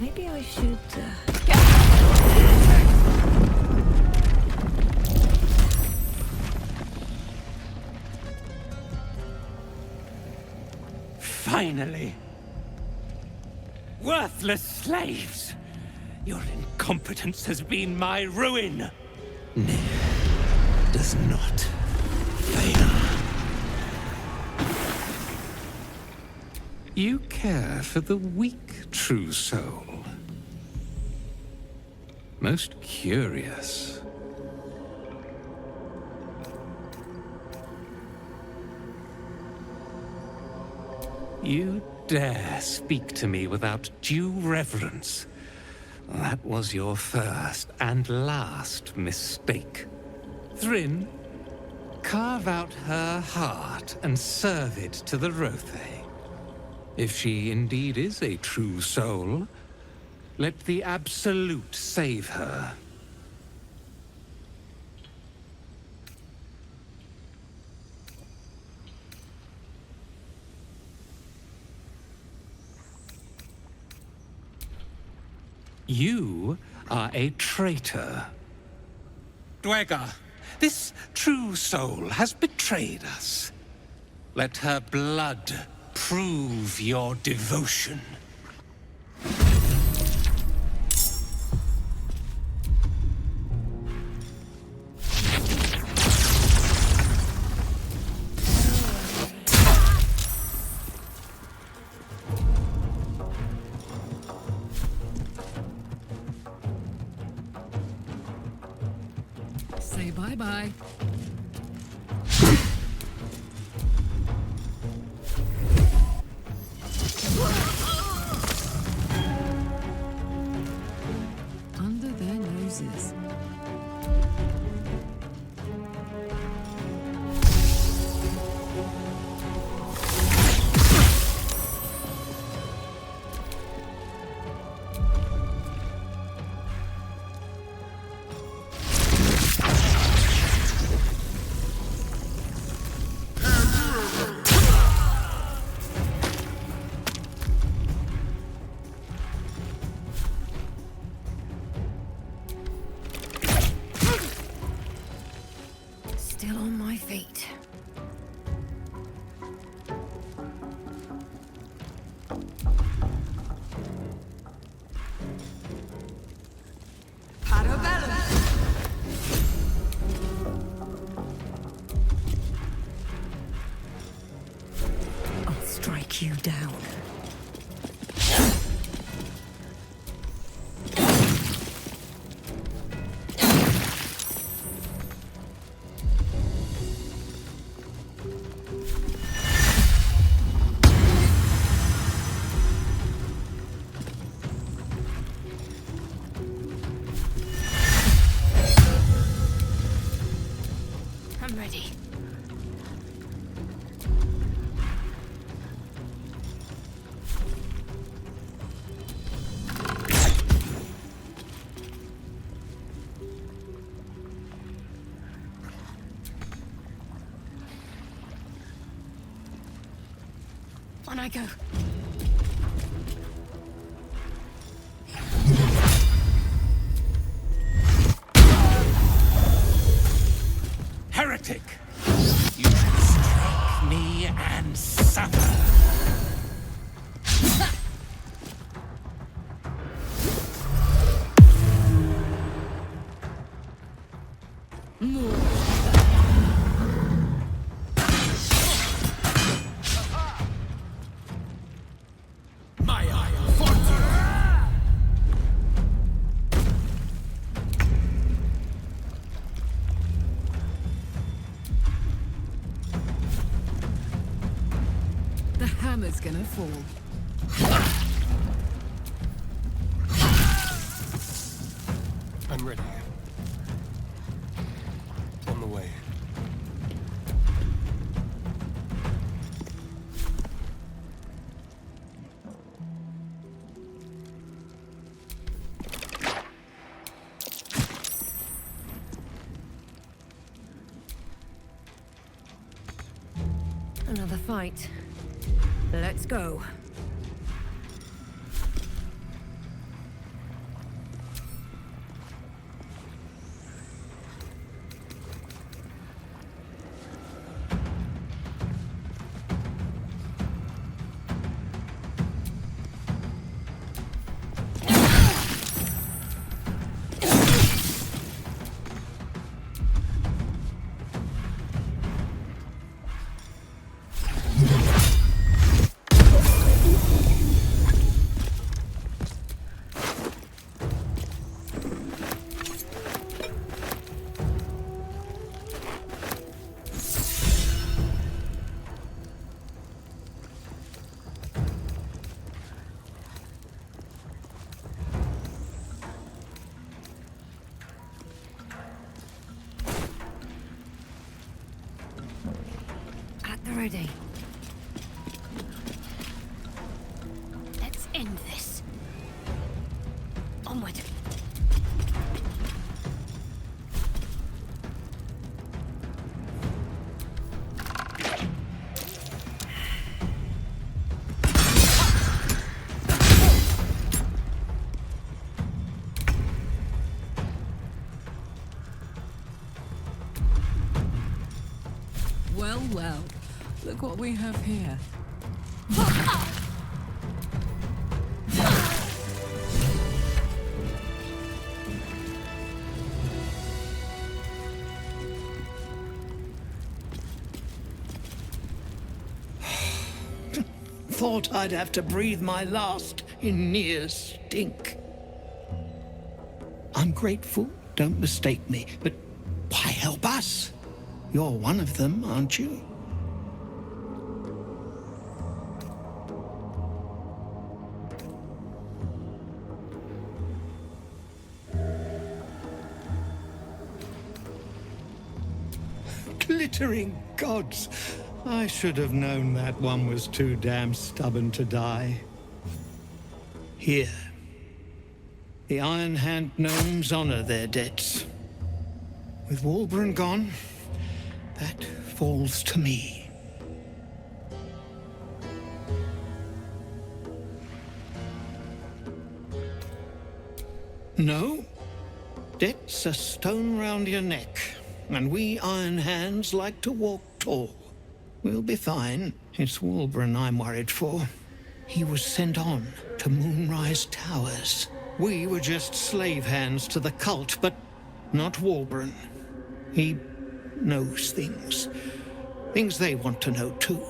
Maybe I should... Finally! Worthless slaves! Your incompetence has been my ruin! Nere does not fail. You care for the weak, true soul. Most curious. You dare speak to me without due reverence. That was your first and last mistake. Thrin, carve out her heart and serve it to the Rothe. If she indeed is a true soul, let the Absolute save her. You are a traitor. Dwega, this true soul has betrayed us. Let her blood prove your devotion. Say bye-bye. Under their noses. Still on my feet. I'll strike you down. I'm ready. On I go. Heretic! You shall strike me and suffer! My eye of fortune! is gonna fall. I'm ready. On the way. Another fight. Let's go. Ready. Let's end this. Onward. Well, well. Look what we have here. Thought I'd have to breathe my last in Nere's stink. I'm grateful, don't mistake me, but why help us? You're one of them, aren't you? Glittering gods! I should have known that one was too damn stubborn to die. Here. The Iron Hand gnomes honor their debts. With Walburn gone, that falls to me. No. Debt's a stone round your neck. And we Iron Hands like to walk tall. We'll be fine. It's Walburn I'm worried for. He was sent on to Moonrise Towers. We were just slave hands to the cult, but not Walburn. He knows things. Things they want to know too.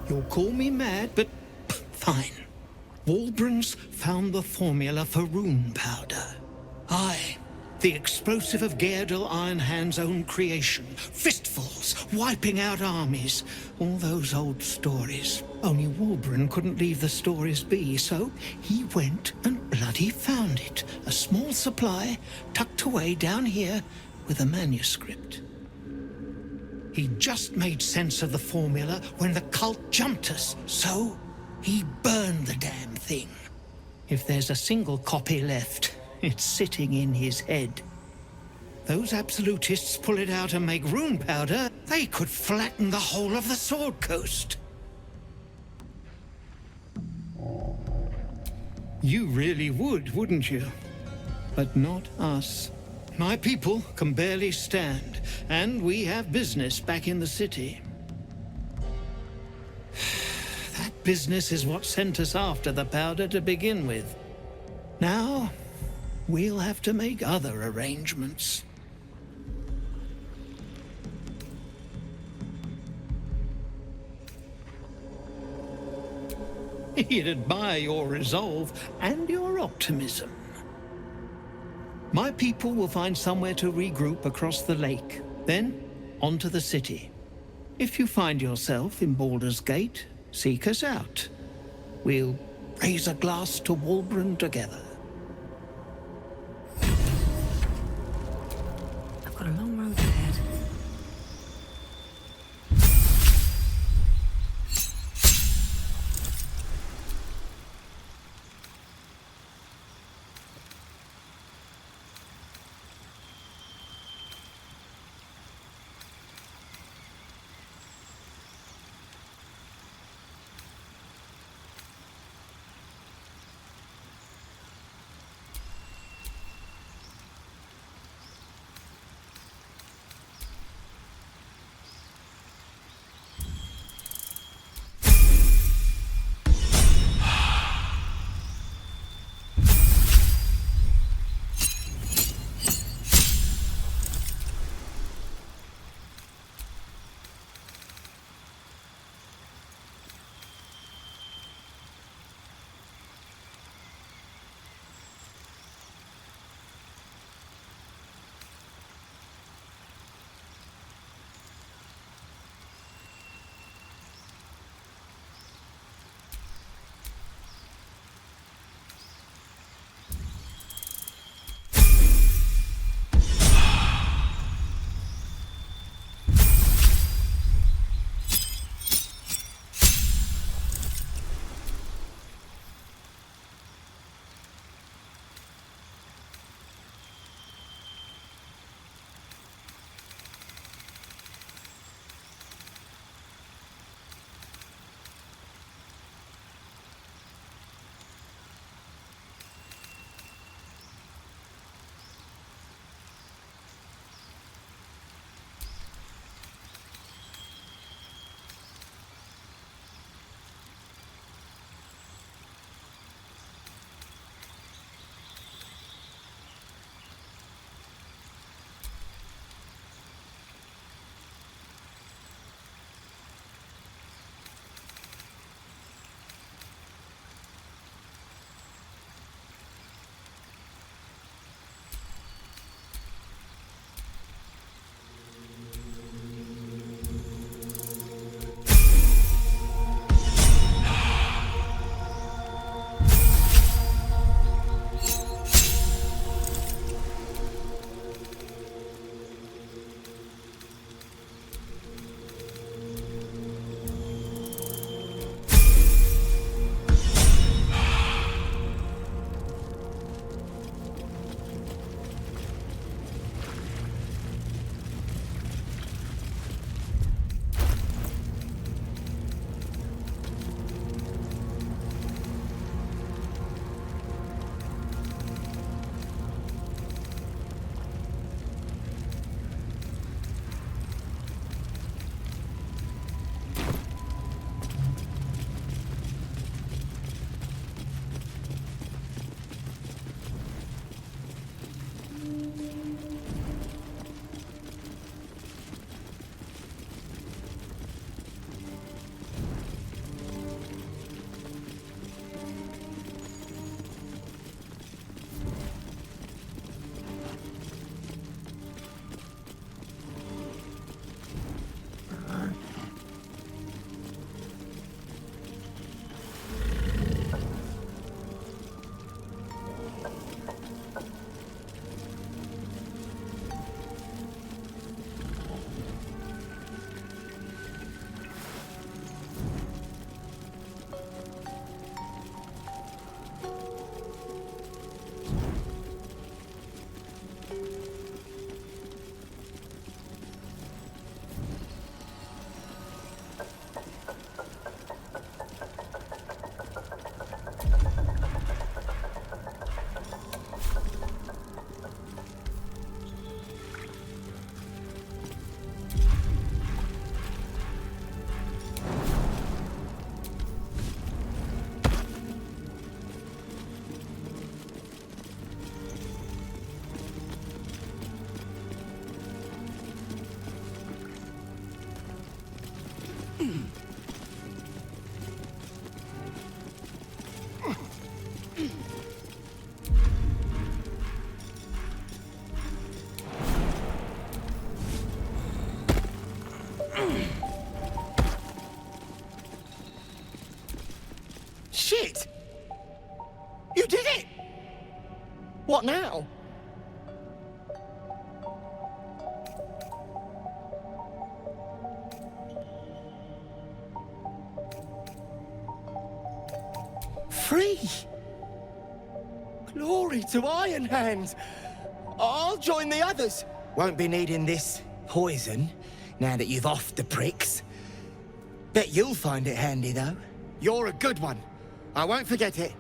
You'll call me mad, but fine. Walburn's found the formula for rune powder. Aye, the explosive of Gaerdel Iron Hand's own creation. Fistfuls, wiping out armies. All those old stories. Only Walburn couldn't leave the stories be, so he went and bloody found it. A small supply, tucked away down here with a manuscript. He just made sense of the formula when the cult jumped us, so he burned the damn thing. If there's a single copy left, it's sitting in his head. Those absolutists pull it out and make rune powder, they could flatten the whole of the Sword Coast. You really would, wouldn't you? But not us. My people can barely stand, and we have business back in the city. That business is what sent us after the powder to begin with. Now, we'll have to make other arrangements. He'd admire your resolve and your optimism. My people will find somewhere to regroup across the lake, then on to the city. If you find yourself in Baldur's Gate, seek us out. We'll raise a glass to Wulbren together. I've got a long road ahead. free! Glory to Iron Hand! I'll join the others. Won't be needing this poison now that you've offed the pricks. Bet you'll find it handy, though. You're a good one. I won't forget it.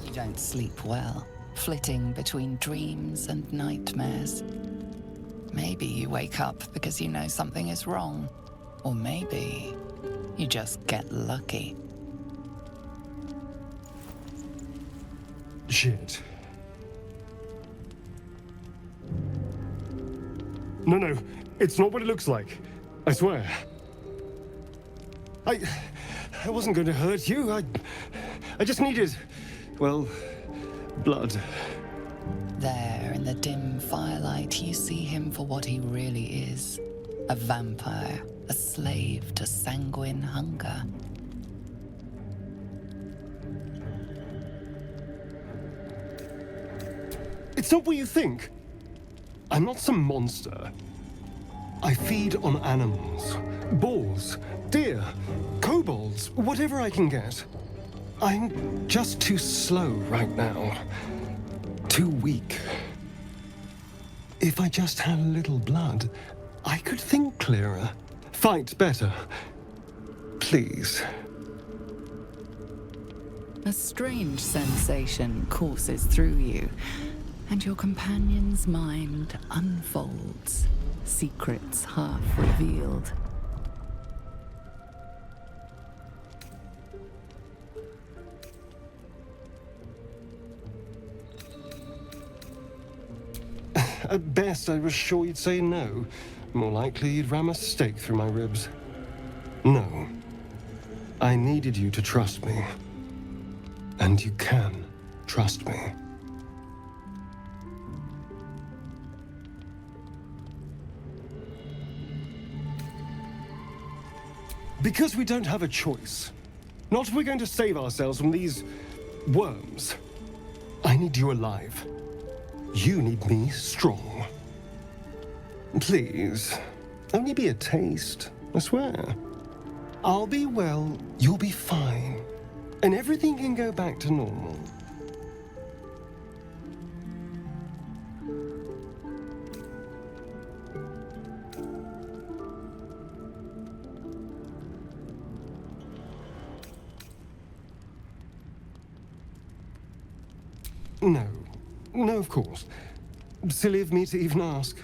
You don't sleep well, flitting between dreams and nightmares. Maybe you wake up because you know something is wrong, or maybe you just get lucky. Shit. No, it's not what it looks like. I swear. I wasn't going to hurt you. I just needed, well, blood. There, in the dim firelight, you see him for what he really is. A vampire, a slave to sanguine hunger. It's not what you think. I'm not some monster. I feed on animals. Boars, deer, kobolds, whatever I can get. I'm just too slow right now. Too weak. If I just had a little blood, I could think clearer, fight better. Please. A strange sensation courses through you, and your companion's mind unfolds, secrets half revealed. At best, I was sure you'd say no. More likely, you'd ram a stake through my ribs. No. I needed you to trust me. And you can trust me. Because we don't have a choice. Not if we're going to save ourselves from these worms. I need you alive. You need me strong. Please, only be a taste, I swear. I'll be well, you'll be fine, and everything can go back to normal. No, of course. Silly of me to even ask.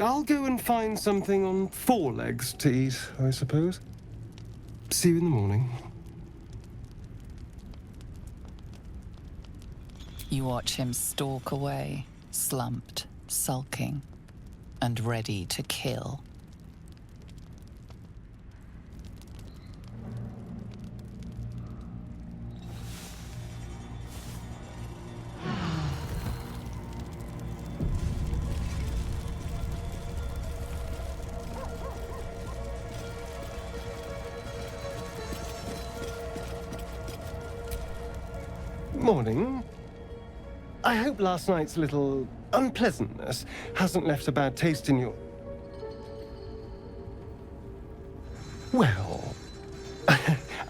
I'll go and find something on 4 legs to eat, I suppose. See you in the morning. You watch him stalk away, slumped, sulking, and ready to kill. Morning. I hope last night's little unpleasantness hasn't left a bad taste in your... Well,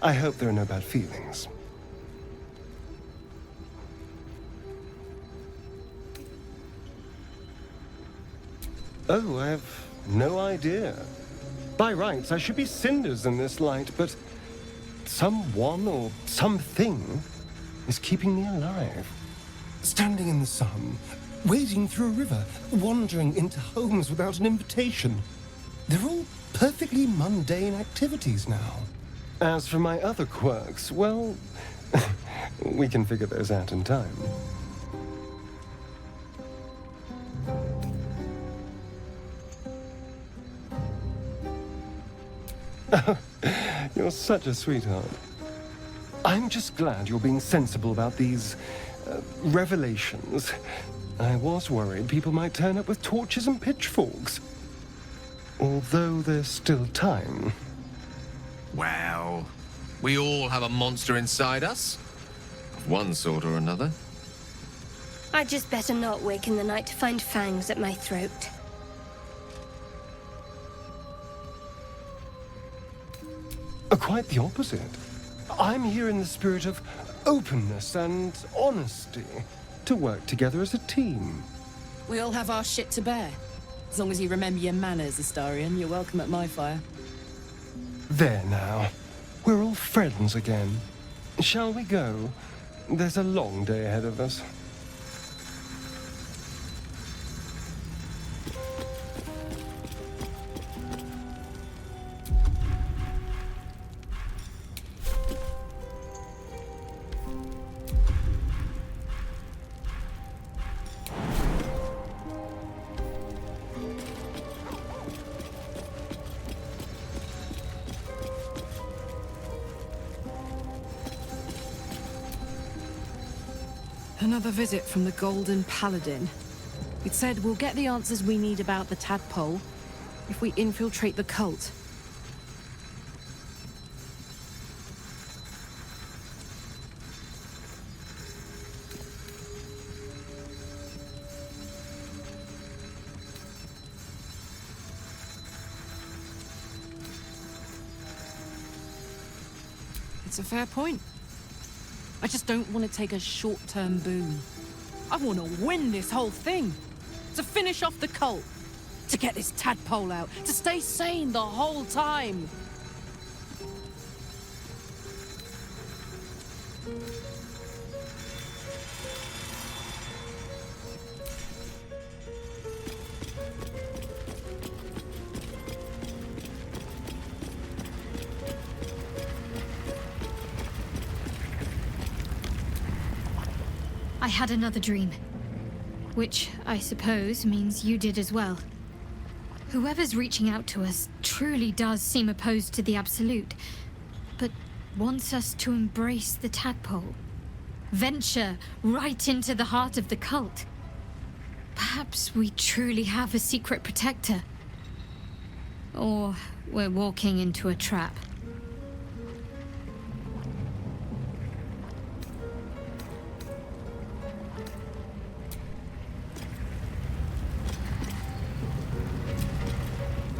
I hope there are no bad feelings. Oh, I have no idea. By rights, I should be cinders in this light, but someone or something is keeping me alive. Standing in the sun, wading through a river, wandering into homes without an invitation. They're all perfectly mundane activities now. As for my other quirks, well, we can figure those out in time. You're such a sweetheart. I'm just glad you're being sensible about these revelations. I was worried people might turn up with torches and pitchforks. Although there's still time. Well, we all have a monster inside us, of one sort or another. I'd just better not wake in the night to find fangs at my throat. Quite the opposite. I'm here in the spirit of openness and honesty, to work together as a team. We all have our shit to bear. As long as you remember your manners, Astarion, you're welcome at my fire. There now. We're all friends again. Shall we go? There's a long day ahead of us. Another visit from the Golden Paladin. It said we'll get the answers we need about the tadpole if we infiltrate the cult. It's a fair point. I just don't want to take a short-term boon. I want to win this whole thing. To finish off the cult. To get this tadpole out. To stay sane the whole time. I had another dream. Which, I suppose, means you did as well. Whoever's reaching out to us truly does seem opposed to the Absolute, but wants us to embrace the tadpole. Venture right into the heart of the cult. Perhaps we truly have a secret protector. Or we're walking into a trap.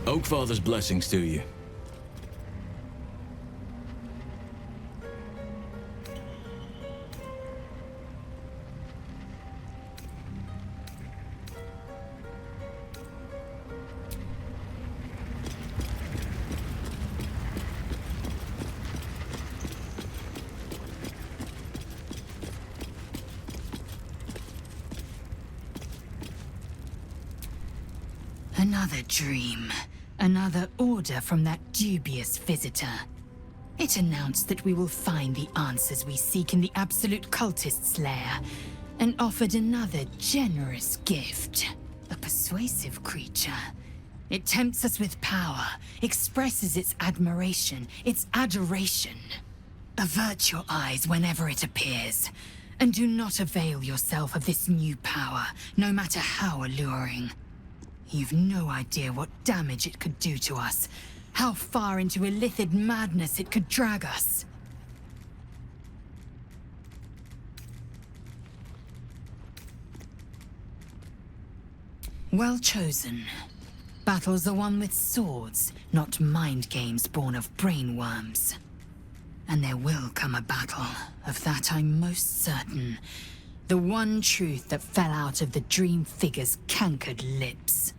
Oakfather's blessings to you. Another dream. Another order from that dubious visitor. It announced that we will find the answers we seek in the Absolute Cultist's lair, and offered another generous gift. A persuasive creature. It tempts us with power, expresses its admiration, its adoration. Avert your eyes whenever it appears, and do not avail yourself of this new power, no matter how alluring. You've no idea what damage it could do to us, how far into Illithid madness it could drag us. Well chosen. Battles are won with swords, not mind games born of brainworms. And there will come a battle, of that I'm most certain. The one truth that fell out of the dream figure's cankered lips.